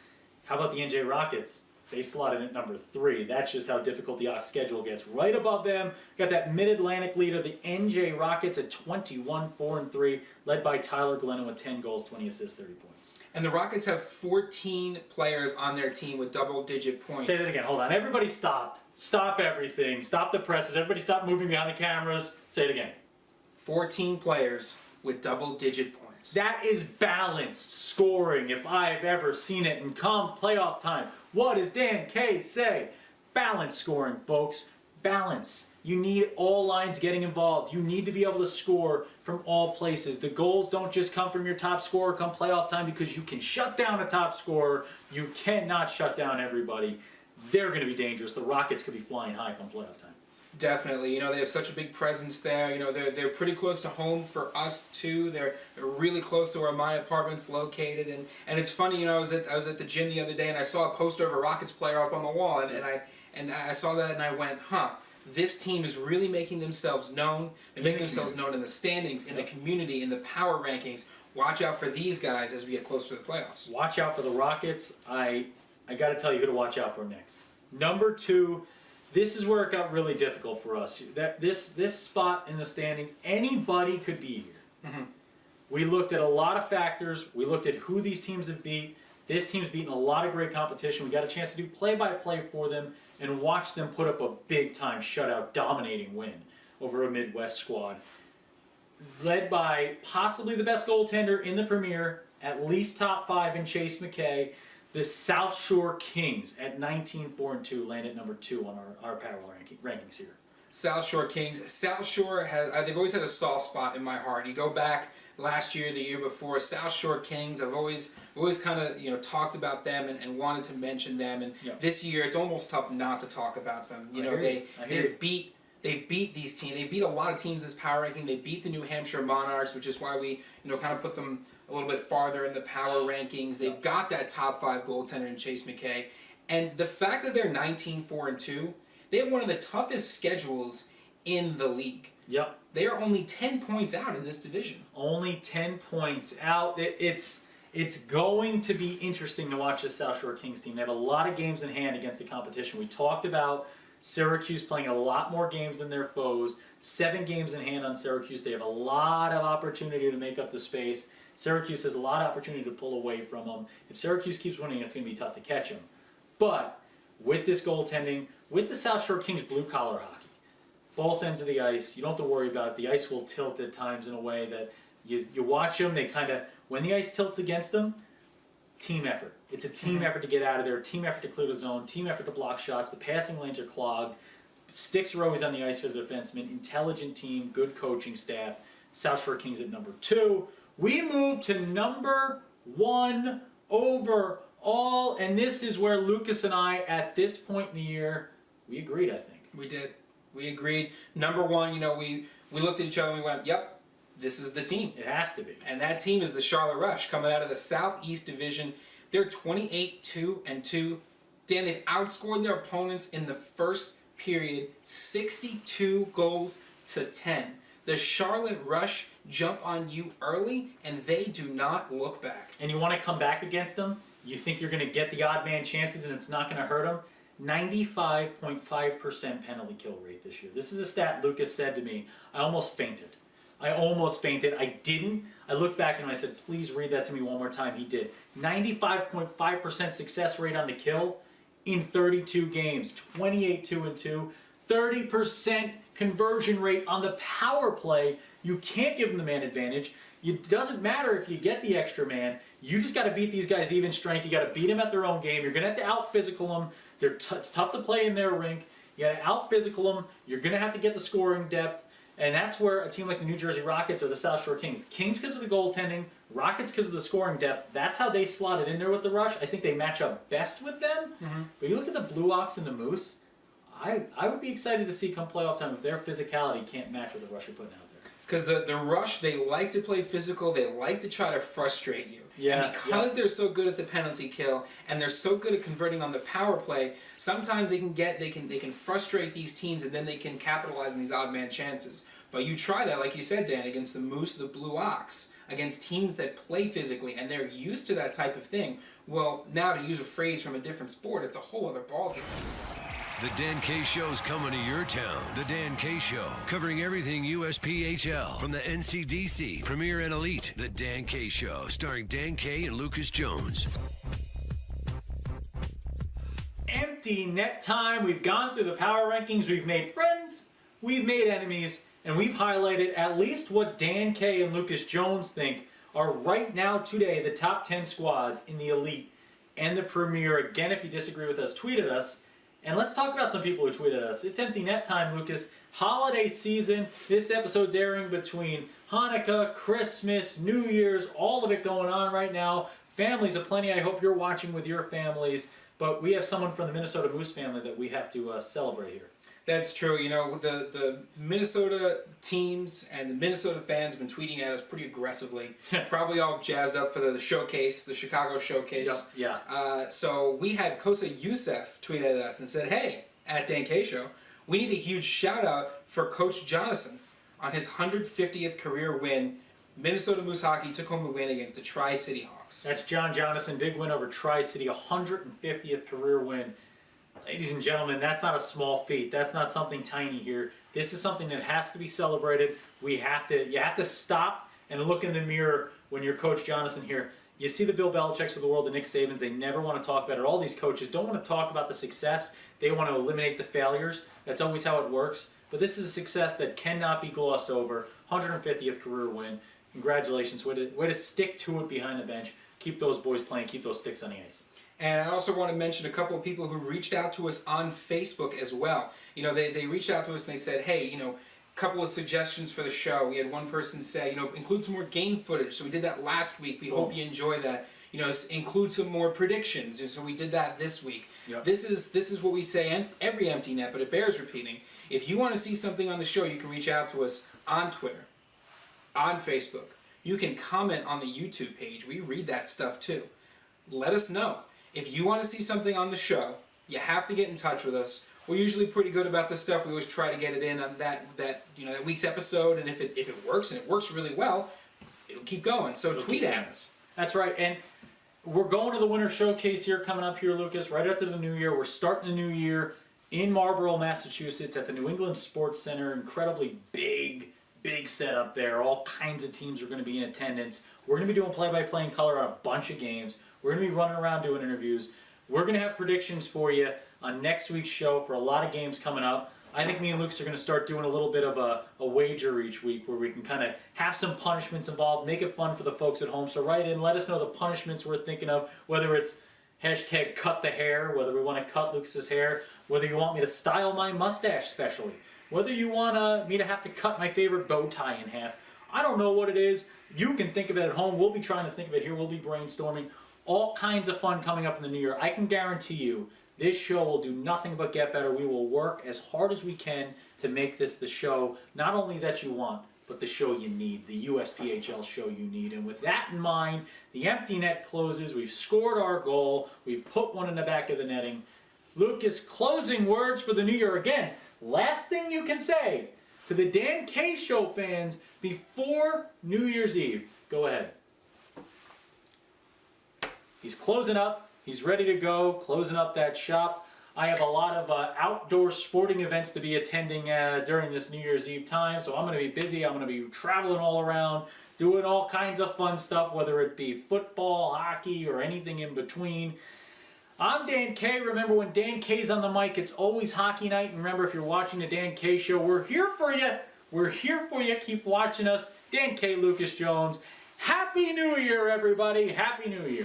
How about the NJ Rockets? They slotted at number 3. That's just how difficult the Ox schedule gets. Right above them, got that Mid-Atlantic leader, the NJ Rockets at 21-4-3, led by Tyler Glennon with 10 goals, 20 assists, 30 points. And the Rockets have 14 players on their team with double-digit points. Say that again. Hold on. Everybody stop. Stop everything. Stop the presses. Everybody stop moving behind the cameras. Say it again. 14 players with double-digit points. That is balanced scoring if I've ever seen it. And come playoff time, what does Dan K say? Balanced scoring, folks. Balance. You need all lines getting involved. You need to be able to score from all places. The goals don't just come from your top scorer come playoff time because you can shut down a top scorer. You cannot shut down everybody. They're going to be dangerous. The Rockets could be flying high come playoff time. Definitely. They have such a big presence there. They're pretty close to home for us too. They're really close to where my apartment's located. And it's funny, I was at the gym the other day and I saw a poster of a Rockets player up on the wall and I saw that and I went, this team is really making themselves known. They're making themselves known in the standings, in the community, in the power rankings. Watch out for these guys as we get closer to the playoffs. Watch out for the Rockets. I got to tell you who to watch out for next. Number 2, this is where it got really difficult for us. This spot in the standings, anybody could be here. Mm-hmm. We looked at a lot of factors. We looked at who these teams have beat. This team's beaten a lot of great competition. We got a chance to do play-by-play for them and watch them put up a big-time shutout, dominating win over a Midwest squad. Led by possibly the best goaltender in the Premier, at least top 5 in Chase McKay. The South Shore Kings at 19-4-2 land at number 2 on our power rankings here. South Shore Kings. South Shore they've always had a soft spot in my heart. You go back last year, the year before, South Shore Kings. I've always kind of talked about them and wanted to mention them. And this year, it's almost tough not to talk about them. They beat these teams. They beat a lot of teams this power ranking. They beat the New Hampshire Monarchs, which is why we kind of put them a little bit farther in the power rankings. They've got that top 5 goaltender in Chase McKay. And the fact that they're 19-4-2, they have one of the toughest schedules in the league. Yep. They are only 10 points out in this division. Only 10 points out. It's going to be interesting to watch this South Shore Kings team. They have a lot of games in hand against the competition. We talked about Syracuse playing a lot more games than their foes. 7 games in hand on Syracuse. They have a lot of opportunity to make up the space. Syracuse has a lot of opportunity to pull away from them. If Syracuse keeps winning, it's going to be tough to catch them. But with this goaltending, with the South Shore Kings blue-collar hockey, both ends of the ice, you don't have to worry about it. The ice will tilt at times in a way that you watch them, they kind of, when the ice tilts against them, team effort. It's a team effort to get out of there, team effort to clear the zone, team effort to block shots. The passing lanes are clogged. Sticks are always on the ice for the defensemen. Intelligent team, good coaching staff. South Shore Kings at number 2. We move to number 1 overall, and this is where Lucas and I, at this point in the year, we agreed, I think. We did. We agreed. Number 1, we looked at each other and we went, yep, this is the team. It has to be. And that team is the Charlotte Rush, coming out of the Southeast Division. They're 28-2-2. Dan, they've outscored their opponents in the first period 62 goals to 10. The Charlotte Rush jump on you early, and they do not look back. And you want to come back against them? You think you're going to get the odd man chances and it's not going to hurt them? 95.5% penalty kill rate this year. This is a stat Lucas said to me. I almost fainted. I didn't. I looked back and I said, please read that to me one more time. He did. 95.5% success rate on the kill in 32 games. 28-2-2. 30% conversion rate on the power play. You can't give them the man advantage. It doesn't matter if you get the extra man. You just got to beat these guys even strength. You got to beat them at their own game. You're going to have to out-physical them. It's tough to play in their rink. You got to out-physical them. You're going to have to get the scoring depth. And that's where a team like the New Jersey Rockets or the South Shore Kings. Kings because of the goaltending, Rockets because of the scoring depth. That's how they slotted in there with the Rush. I think they match up best with them. Mm-hmm. But you look at the Blue Ox and the Moose, I would be excited to see come playoff time if their physicality can't match what the Rush are putting out there. Because the Rush, they like to play physical. They like to try to frustrate you. Yeah. And because they're so good at the penalty kill and they're so good at converting on the power play, sometimes they can frustrate these teams and then they can capitalize on these odd man chances. But you try that, like you said, Dan, against the Moose, the Blue Ox, against teams that play physically and they're used to that type of thing. Well, now to use a phrase from a different sport, it's a whole other ballgame. The Dan K Show's coming to your town. The Dan K Show, covering everything USPHL from the NCDC, Premier and Elite. The Dan K Show, starring Dan K and Lucas Jones. Empty net time. We've gone through the power rankings. We've made friends. We've made enemies. And we've highlighted at least what Dan K and Lucas Jones think are right now today the top 10 squads in the Elite and the Premier. Again, if you disagree with us, tweet at us. And let's talk about some people who tweeted us. It's empty net time, Lucas. Holiday season. This episode's airing between Hanukkah, Christmas, New Year's, all of it going on right now. Families aplenty. I hope you're watching with your families. But we have someone from the Minnesota Moose family that we have to celebrate here. That's true. You know, the Minnesota teams and the Minnesota fans have been tweeting at us pretty aggressively. Probably all jazzed up for the showcase, the Chicago showcase. Yep, yeah. So we had Kosa Youssef tweet at us and said, hey, at Dan K Show, we need a huge shout out for Coach Jonathan on his 150th career win. Minnesota Moose Hockey took home the win against the Tri-City Hawks. That's John Jonathan. Big win over Tri-City, 150th career win. Ladies and gentlemen, that's not a small feat. That's not something tiny here. This is something that has to be celebrated. You have to stop and look in the mirror when you're Coach Jonathan here. You see the Bill Belichick's of the world, the Nick Sabans, they never want to talk about it. All these coaches don't want to talk about the success. They want to eliminate the failures. That's always how it works. But this is a success that cannot be glossed over. 150th career win. Congratulations. Way to stick to it behind the bench. Keep those boys playing. Keep those sticks on the ice. And I also want to mention a couple of people who reached out to us on Facebook as well. You know, they reached out to us and they said, hey, you know, a couple of suggestions for the show. We had one person say, you know, include some more game footage. So we did that last week. We hope you enjoy that. You know, include some more predictions. And so we did that this week. Yep. This is what we say every empty net, but it bears repeating. If you want to see something on the show, you can reach out to us on Twitter, on Facebook. You can comment on the YouTube page. We read that stuff too. Let us know. If you want to see something on the show, you have to get in touch with us. We're usually pretty good about this stuff. We always try to get it in on that week's episode, and if it works, and it works really well, it'll keep going. So tweet at us. That's right. And we're going to the Winter Showcase here coming up here, Lucas, right after the New Year. We're starting the New Year in Marlborough, Massachusetts at the New England Sports Center. Incredibly big setup there. All kinds of teams are going to be in attendance. We're going to be doing play-by-play in color on a bunch of games. We're going to be running around doing interviews. We're going to have predictions for you on next week's show for a lot of games coming up. I think me and Lucas are going to start doing a little bit of a wager each week where we can kind of have some punishments involved, make it fun for the folks at home. So write in, let us know the punishments we're thinking of, whether it's hashtag cut the hair, whether we want to cut Lucas's hair, whether you want me to style my mustache specially, whether you want me to have to cut my favorite bow tie in half. I don't know what it is. You can think of it at home. We'll be trying to think of it here. We'll be brainstorming. All kinds of fun coming up in the new year. I can guarantee you this show will do nothing but get better. We will work as hard as we can to make this the show, not only that you want, but the show you need, the USPHL show you need. And with that in mind, the empty net closes. We've scored our goal. We've put one in the back of the netting. Lucas, closing words for the new year. Again, last thing you can say to the Dan K Show fans before New Year's Eve. Go ahead. He's closing up. He's ready to go, closing up that shop. I have a lot of outdoor sporting events to be attending during this New Year's Eve time, so I'm going to be busy. I'm going to be traveling all around, doing all kinds of fun stuff, whether it be football, hockey, or anything in between. I'm Dan K. Remember, when Dan K's on the mic, it's always hockey night. And remember, if you're watching the Dan K Show, we're here for you. We're here for you. Keep watching us. Dan K, Lucas Jones. Happy New Year, everybody. Happy New Year.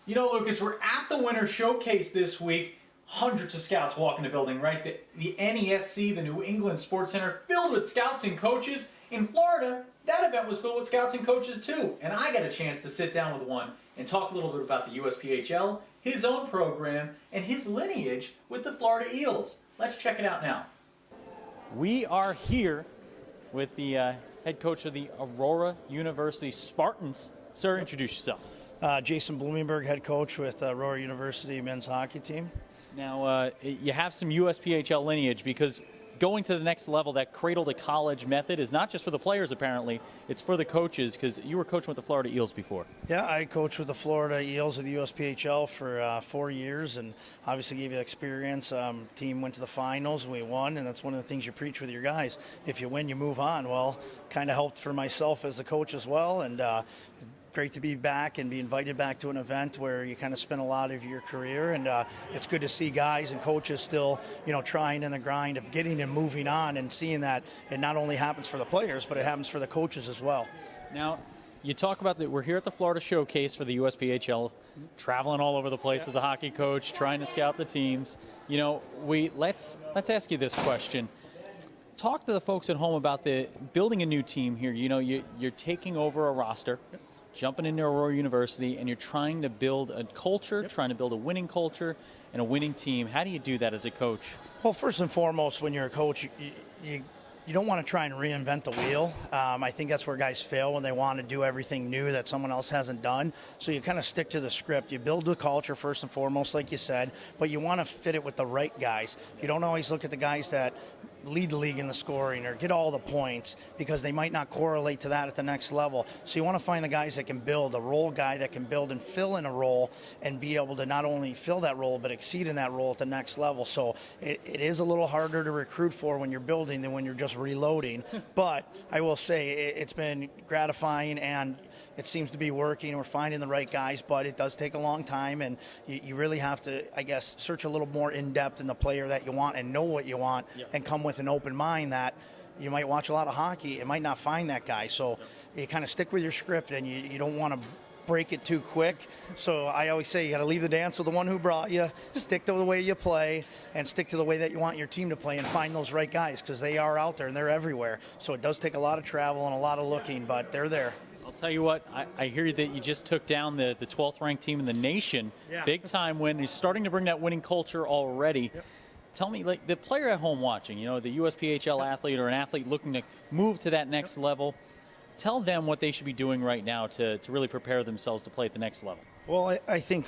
You know, Lucas, we're at the Winter Showcase this week. Hundreds of scouts walking the building, right? The NESC, the New England Sports Center, filled with scouts and coaches. In Florida, that event was filled with scouts and coaches too. And I got a chance to sit down with one and talk a little bit about the USPHL, his own program, and his lineage with the Florida Eels. Let's check it out now. We are here with the head coach of the Aurora University Spartans. Sir, introduce yourself. Jason Blumenberg, head coach with Aurora University men's hockey team. Now, you have some USPHL lineage because going to the next level, that cradle to college method is not just for the players, apparently. It's for the coaches, because you were coaching with the Florida Eels before. Yeah, I coached with the Florida Eels of the USPHL for 4 years, and obviously gave you experience. Team went to the finals, we won, and that's one of the things you preach with your guys. If you win, you move on. Well, kind of helped for myself as a coach as well, and great to be back and be invited back to an event where you kind of spent a lot of your career, and it's good to see guys and coaches still, trying in the grind of getting and moving on, and seeing that it not only happens for the players, but it happens for the coaches as well. Now, you talk about that we're here at the Florida Showcase for the USPHL, traveling all over the place as a hockey coach, trying to scout the teams. Let's ask you this question. Talk to the folks at home about the building a new team here. You're taking over a roster. Jumping into Aurora University, and you're trying to build a culture, trying to build a winning culture and a winning team. How do you do that as a coach? Well, first and foremost, when you're a coach, you don't want to try and reinvent the wheel. I think that's where guys fail, when they want to do everything new that someone else hasn't done. So you kind of stick to the script. You build the culture first and foremost, like you said, but you want to fit it with the right guys. You don't always look at the guys that lead the league in the scoring or get all the points, because they might not correlate to that at the next level. So you want to find the guys that can build, a role guy that can build and fill in a role and be able to not only fill that role but exceed in that role at the next level. So it is a little harder to recruit for when you're building than when you're just reloading. But I will say it's been gratifying, and it seems to be working. We're finding the right guys, but it does take a long time, and you really have to, I guess, search a little more in depth in the player that you want and know what you want, and come with an open mind that you might watch a lot of hockey and might not find that guy. So you kind of stick with your script, and you don't want to break it too quick. So I always say you got to leave the dance with the one who brought you, stick to the way you play, and stick to the way that you want your team to play, and find those right guys, because they are out there and they're everywhere. So it does take a lot of travel and a lot of looking, but they're there. I'll tell you what, I hear that you just took down the 12th ranked team in the nation. Yeah. Big time win. You're starting to bring that winning culture already. Yep. Tell me, like the player at home watching, the USPHL athlete or an athlete looking to move to that next level, tell them what they should be doing right now to really prepare themselves to play at the next level. Well, I think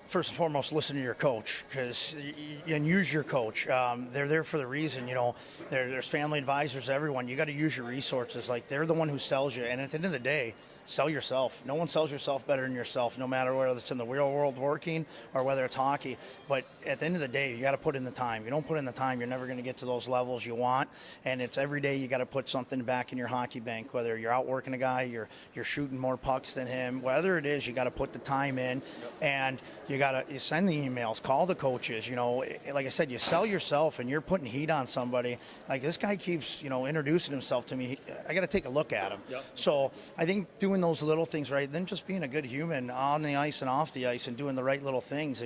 first and foremost, listen to your coach, and use your coach. They're there for the reason, there's family advisors, everyone. You got to use your resources. Like, they're the one who sells you. And at the end of the day, sell yourself. No one sells yourself better than yourself, no matter whether it's in the real world working or whether it's hockey. But at the end of the day, you got to put in the time. You don't put in the time, you're never going to get to those levels you want. And it's every day you got to put something back in your hockey bank, whether you're out working a guy, you're shooting more pucks than him, whatever it is, you got to put the time in, and you send the emails, call the coaches. Like I said, you sell yourself, and you're putting heat on somebody. Like, this guy keeps introducing himself to me, I got to take a look at him. So I think doing those little things right, then just being a good human on the ice and off the ice, and doing the right little things.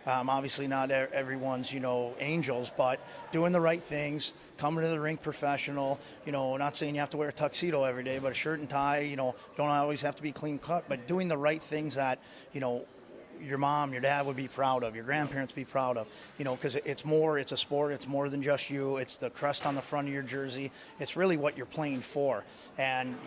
Obviously not everyone's angels, but doing the right things, coming to the rink professional. Not saying you have to wear a tuxedo every day, but a shirt and tie. Don't always have to be clean cut, but doing the right things that your mom, your dad would be proud of, your grandparents be proud of, because it's a sport. It's more than just you. It's the crest on the front of your jersey. It's really what you're playing for. And,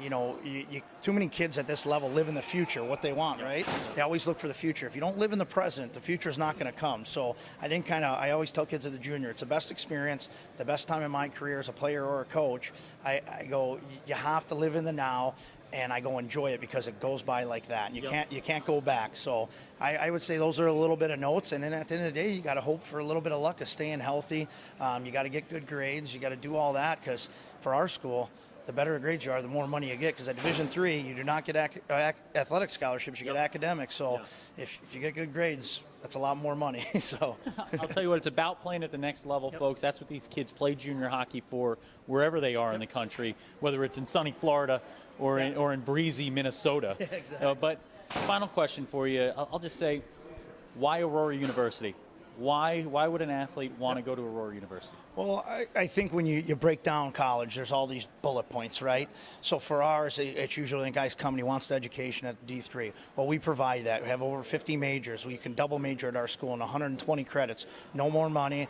too many kids at this level live in the future, what they want, right? They always look for the future. If you don't live in the present, the future's not going to come. So I think I always tell kids at the junior, it's the best experience, the best time in my career as a player or a coach. I go, you have to live in the now. And I go enjoy it, because it goes by like that. And you can't go back. So I would say those are a little bit of notes. And then at the end of the day, you got to hope for a little bit of luck of staying healthy. You got to get good grades. You got to do all that, because for our school, the better grades you are, the more money you get. Because at Division III, you do not get athletic scholarships. You get academics. So if you get good grades, That's a lot more money. So I'll tell you what, it's about playing at the next level, folks. That's what these kids play junior hockey for, wherever they are in the country, whether it's in sunny Florida or in breezy Minnesota. Exactly. But final question for you. I'll just say, why Aurora University? Why would an athlete want to go to Aurora University? Well, I think when you break down college, there's all these bullet points, right? So for ours, it's usually a guy's company wants the education at D3. Well, we provide that. We have over 50 majors. We can double major at our school in 120 credits. No more money,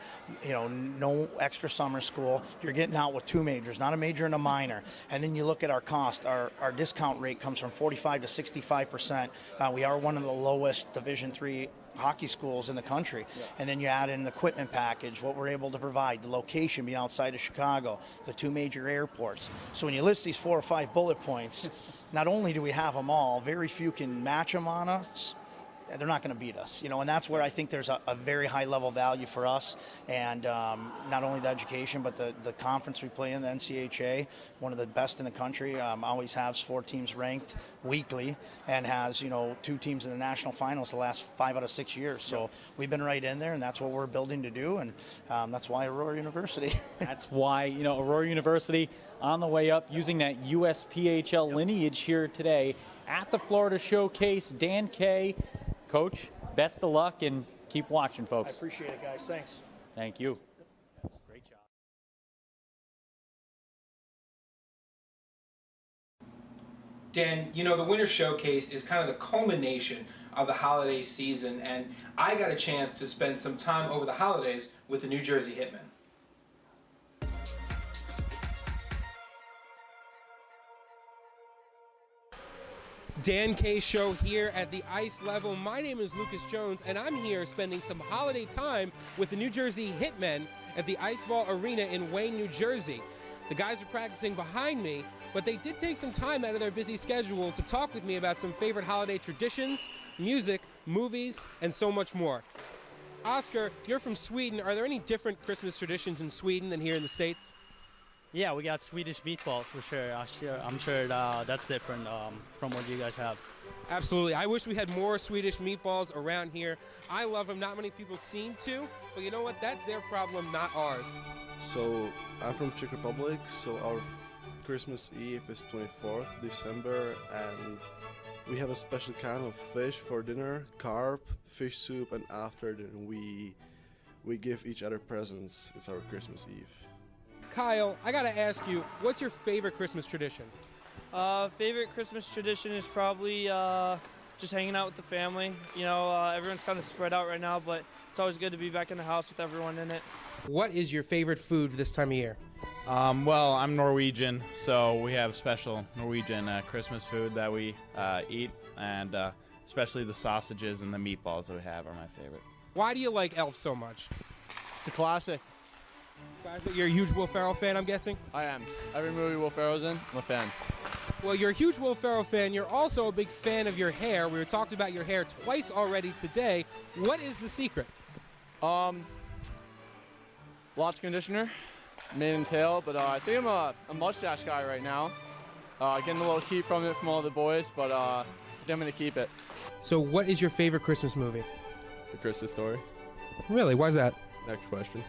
no extra summer school. You're getting out with 2 majors, not a major and a minor. And then you look at our cost. Our discount rate comes from 45 to 65%. We are one of the lowest Division III hockey schools in the country. And then you add in the equipment package, what we're able to provide, the location being outside of Chicago, the 2 major airports. So when you list these 4 or 5 bullet points, not only do we have them all, very few can match them on us. They're not going to beat us, and that's where I think there's a very high level value for us, and not only the education, but the conference we play in, the NCHA, one of the best in the country, always has 4 teams ranked weekly, and has 2 teams in the national finals the last 5 out of 6 years. So we've been right in there, and that's what we're building to do, and that's why Aurora University. That's why, Aurora University on the way up, using that USPHL lineage here today at the Florida Showcase. Dan K, Coach, best of luck, and keep watching, I folks. appreciate it, guys. Thanks. Thank you. Great job. Dan, the Winter Showcase is kind of the culmination of the holiday season, and I got a chance to spend some time over the holidays with the New Jersey Hitmen. Dan K Show here at the ice level. My name is Lucas Jones, and I'm here spending some holiday time with the New Jersey Hitmen at the Ice Vault Arena in Wayne, New Jersey. The guys are practicing behind me, but they did take some time out of their busy schedule to talk with me about some favorite holiday traditions, music, movies, and so much more. Oscar, you're from Sweden. Are there any different Christmas traditions in Sweden than here in the States? Yeah, we got Swedish meatballs for sure. I'm sure that's different from what you guys have. Absolutely. I wish we had more Swedish meatballs around here. I love them. Not many people seem to, but you know what? That's their problem, not ours. So I'm from Czech Republic, so our Christmas Eve is 24th December, and we have a special kind of fish for dinner, carp, fish soup, and after dinner we give each other presents. It's our Christmas Eve. Kyle, I gotta ask you, what's your favorite Christmas tradition? Favorite Christmas tradition is probably just hanging out with the family. Everyone's kind of spread out right now, but it's always good to be back in the house with everyone in it. What is your favorite food this time of year? Well, I'm Norwegian, so we have special Norwegian Christmas food that we eat, and especially the sausages and the meatballs that we have are my favorite. Why do you like Elf so much? It's a classic. Guys, you're a huge Will Ferrell fan, I'm guessing? I am. Every movie Will Ferrell's in, I'm a fan. Well, you're a huge Will Ferrell fan. You're also a big fan of your hair. We were talked about your hair twice already today. What is the secret? Lots of conditioner, mane and tail, but I think I'm a mustache guy right now. Getting a little heat from it from all the boys, but I think I'm going to keep it. So what is your favorite Christmas movie? The Christmas Story. Really? Why's that? Next question.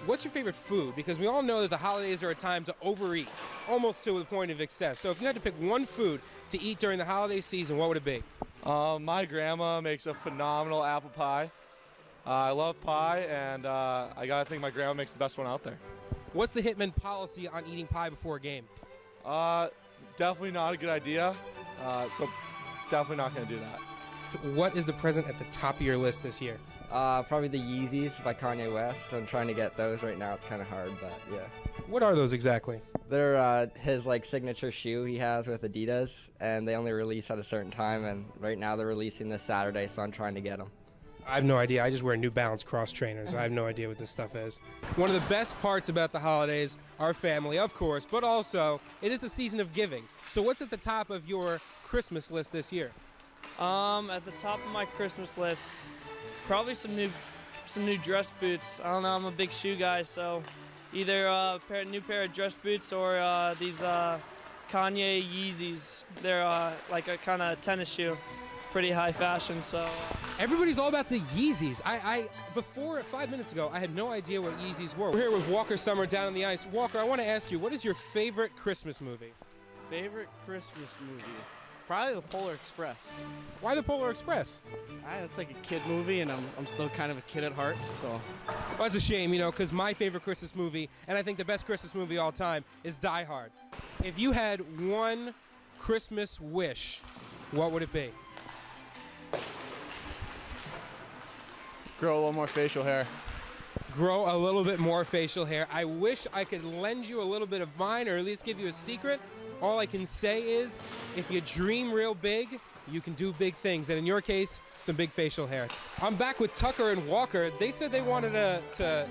What's your favorite food? Because we all know that the holidays are a time to overeat, almost to the point of excess. So if you had to pick one food to eat during the holiday season, what would it be? My grandma makes a phenomenal apple pie. I love pie, and I gotta think my grandma makes the best one out there. What's the Hitman policy on eating pie before a game? Definitely not a good idea, so definitely not gonna do that. What is the present at the top of your list this year? Probably the Yeezys by Kanye West. I'm trying to get those right now. It's kind of hard, but yeah. What are those exactly? They're his signature shoe he has with Adidas, and they only release at a certain time, and right now they're releasing this Saturday, so I'm trying to get them. I have no idea. I just wear New Balance cross trainers. I have no idea what this stuff is. One of the best parts about the holidays are family, of course, but also it is the season of giving. So what's at the top of your Christmas list this year? At the top of my Christmas list, probably some new dress boots. I don't know. I'm a big shoe guy, so either a new pair of dress boots or these Kanye Yeezys. They're like a kind of tennis shoe. pretty high fashion. So Everybody's all about the Yeezys. Before 5 minutes ago, I had no idea what Yeezys were. We're here with Walker Summer down on the ice. Walker, I want to ask you, what is your favorite Christmas movie? Favorite Christmas movie? Probably The Polar Express. Why The Polar Express? It's like a kid movie, and I'm still kind of a kid at heart, so. Well, that's a shame, because my favorite Christmas movie, and I think the best Christmas movie of all time, is Die Hard. If you had one Christmas wish, what would it be? Grow a little more facial hair. Grow a little bit more facial hair. I wish I could lend you a little bit of mine, or at least give you a secret. All I can say is, if you dream real big, you can do big things. And in your case, some big facial hair. I'm back with Tucker and Walker. They said they wanted to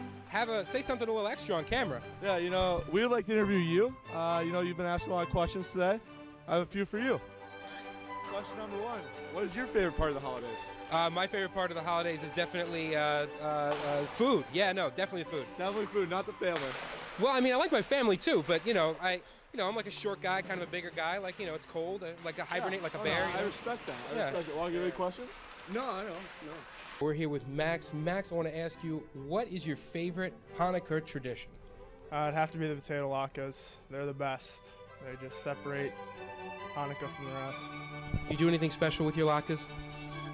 say something a little extra on camera. Yeah, we would like to interview you. You've been asking a lot of questions today. I have a few for you. Question number one, what is your favorite part of the holidays? My favorite part of the holidays is definitely food. Yeah, no, definitely food. Definitely food, not the family. Well, I like my family too, but I'm like a short guy, kind of a bigger guy. Like, it's cold, like a hibernate, like a bear. No, I respect that. I respect it. Want to give me a question? No, I don't. No. We're here with Max. Max, I want to ask you, what is your favorite Hanukkah tradition? It'd have to be the potato latkes. They're the best. They just separate Hanukkah from the rest. You do anything special with your latkes?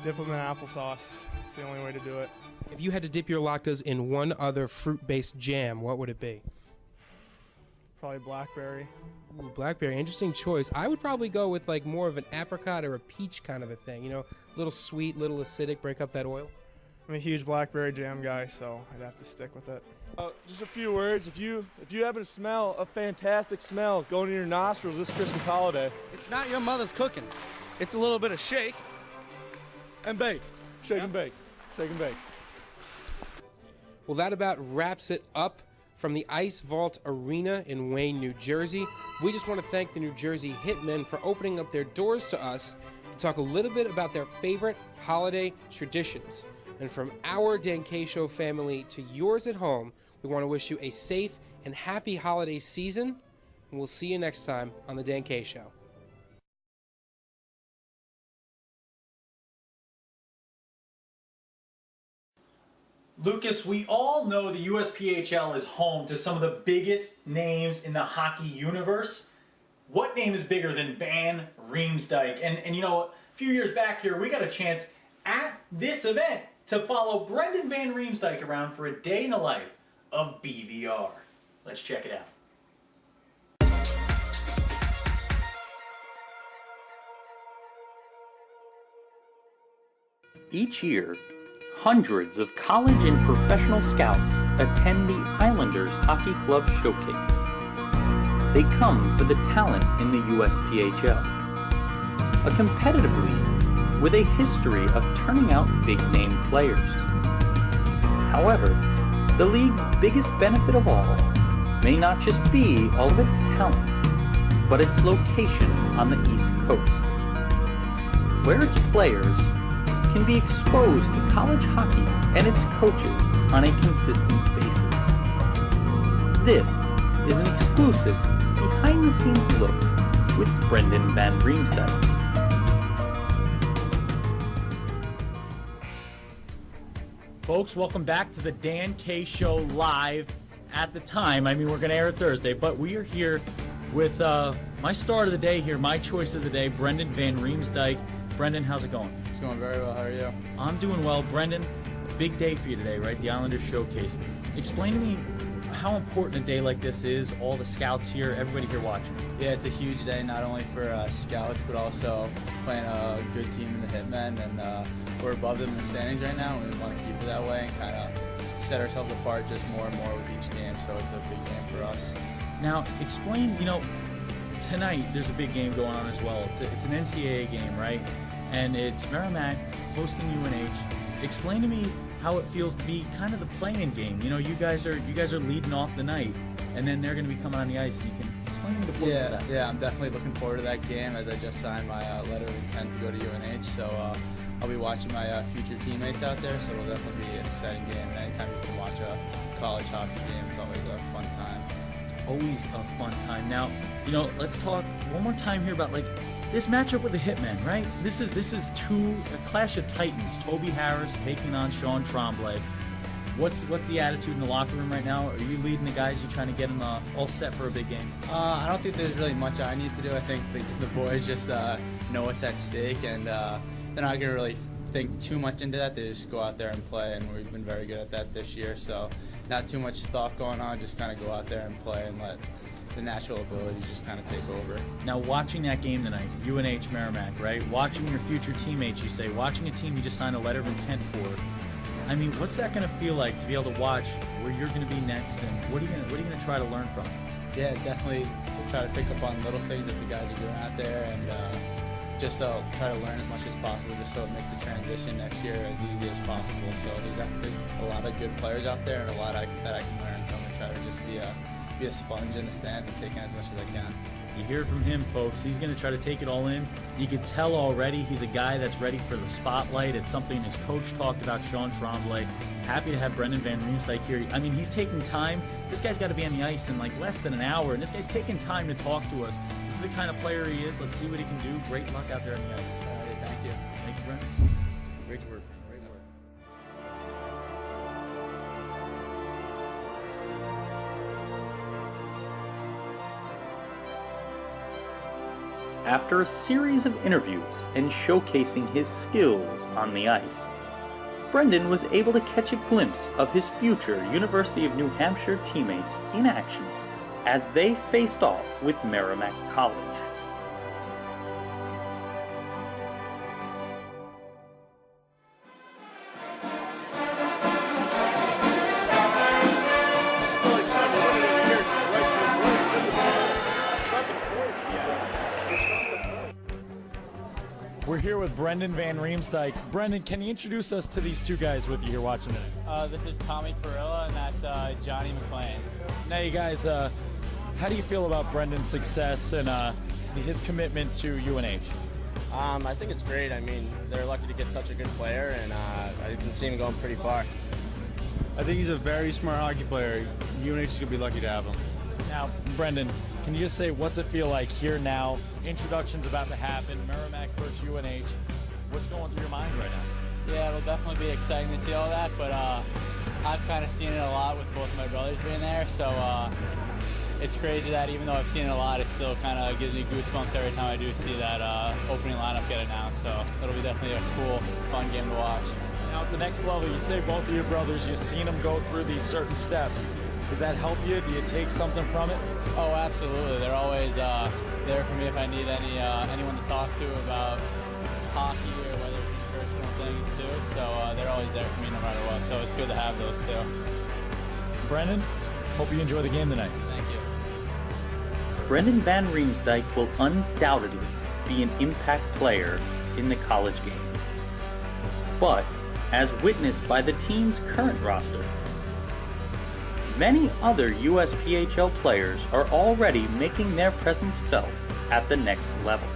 Dip them in applesauce. It's the only way to do it. If you had to dip your latkes in one other fruit-based jam, what would it be? Probably blackberry. Ooh, blackberry, interesting choice. I would probably go with like more of an apricot or a peach kind of a thing. Little sweet, little acidic, break up that oil. I'm a huge blackberry jam guy, so I'd have to stick with it. Just a few words. If you happen to smell a fantastic smell going in your nostrils this Christmas holiday, It's not your mother's cooking. It's a little bit of shake. and bake, shake and bake, shake and bake. Well, that about wraps it up from the Ice Vault Arena in Wayne, New Jersey. We just want to thank the New Jersey Hitmen for opening up their doors to us to talk a little bit about their favorite holiday traditions. And from our Dan K Show family to yours at home, we want to wish you a safe and happy holiday season. And we'll see you next time on the Dan K Show. Lucas, we all know the USPHL is home to some of the biggest names in the hockey universe. What name is bigger than Van Riemsdyk? And a few years back here, we got a chance at this event to follow Brendan Van Riemsdyk around for a day in the life of BVR. Let's check it out. Each year, hundreds of college and professional scouts attend the Islanders Hockey Club Showcase. They come for the talent in the USPHL, a competitive league with a history of turning out big-name players. However, the league's biggest benefit of all may not just be all of its talent, but its location on the East Coast, where its players can be exposed to college hockey and its coaches on a consistent basis. This is an exclusive behind-the-scenes look with Brendan Van Riemsdyk. Folks, welcome back to the Dan K Show live at the time. We're going to air it Thursday, but we are here with my start of the day here, my choice of the day, Brendan Van Riemsdyk. Brendan, how's it going? It's going very well. How are you? I'm doing well. Brendan, a big day for you today, right? The Islanders Showcase. Explain to me how important a day like this is, all the scouts here, everybody here watching. Yeah, it's a huge day, not only for scouts, but also playing a good team in the Hitmen, and we're above them in the standings right now, and we want to keep it that way and kind of set ourselves apart just more and more with each game, so it's a big game for us. Now, explain, tonight there's a big game going on as well. It's an NCAA game, right? And it's Merrimack hosting UNH. Explain to me how it feels to be kind of the playing game. You guys are leading off the night, and then they're going to be coming on the ice. And you can explain to me the importance of that. Yeah, I'm definitely looking forward to that game, as I just signed my letter of intent to go to UNH. So I'll be watching my future teammates out there. So it'll definitely be an exciting game. And anytime you can watch a college hockey game, it's always a fun time. It's always a fun time. Now, let's talk one more time here about this matchup with the Hitmen, right? This is a clash of titans. Toby Harris taking on Sean Tremblay. What's the attitude in the locker room right now? Are you leading the guys? You trying to get them all set for a big game? I don't think there's really much I need to do. I think the boys just know what's at stake, and they're not gonna really think too much into that. They just go out there and play, and we've been very good at that this year. So not too much thought going on. Just kind of go out there and play and let the natural abilities just kind of take over. Now, watching that game tonight, UNH Merrimack, right? Watching your future teammates, you say, watching a team you just signed a letter of intent for. I mean, what's that going to feel like to be able to watch where you're going to be next, and what are you going to try to learn from? Yeah, definitely try to pick up on little things that the guys are doing out there, and just try to learn as much as possible, just so it makes the transition next year as easy as possible. So there's a lot of good players out there, and a lot that I can learn. So I'm going to try to just be a sponge in the stand and take in as much as I can. You hear from him, folks. He's going to try to take it all in. You can tell already he's a guy that's ready for the spotlight. It's something his coach talked about, Sean Tremblay. Happy to have Brendan Van Riemsdyk here. I mean, he's taking time. This guy's got to be on the ice in like less than an hour, and this guy's taking time to talk to us. This is the kind of player he is. Let's see what he can do. Great luck out there on the ice. Thank you. Thank you, Brendan. Great work. Great work. After a series of interviews and showcasing his skills on the ice, Brendan was able to catch a glimpse of his future University of New Hampshire teammates in action as they faced off with Merrimack College. We're here with Brendan Van Riemsdyk. Brendan, can you introduce us to these two guys with you here watching today? This is Tommy Perilla, and that's Johnny McLean. Now, you guys, how do you feel about Brendan's success and his commitment to UNH? I think it's great. I mean, they're lucky to get such a good player, and I can see him going pretty far. I think he's a very smart hockey player. UNH is going to be lucky to have him. Now, Brendan, can you just say what's it feel like here now? Introduction's about to happen. Merrimack versus UNH. What's going through your mind right now? Yeah, it'll definitely be exciting to see all that, but I've kind of seen it a lot with both of my brothers being there, so it's crazy that even though I've seen it a lot, it still kind of gives me goosebumps every time I do see that opening lineup get announced, so it'll be definitely a cool, fun game to watch. Now, at the next level, you say both of your brothers, you've seen them go through these certain steps. Does that help you? Do you take something from it? Oh, absolutely. They're always there for me if I need anyone to talk to about hockey or whether it's just personal things too. So they're always there for me no matter what. So it's good to have those two. Brendan, hope you enjoy the game tonight. Thank you. Brendan Van Riemsdyk will undoubtedly be an impact player in the college game. But, as witnessed by the team's current roster, many other USPHL players are already making their presence felt at the next level.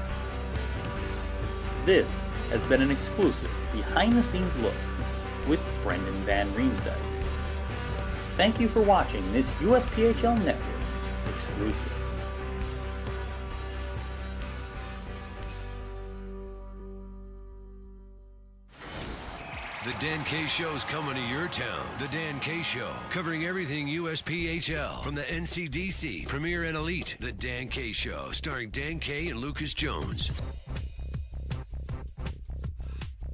This has been an exclusive behind-the-scenes look with Brendan Van Riemsdyk. Thank you for watching this USPHL Network exclusive. The Dan K Show's coming to your town. The Dan K Show, covering everything USPHL from the NCDC, Premier and Elite. The Dan K Show, starring Dan K and Lucas Jones.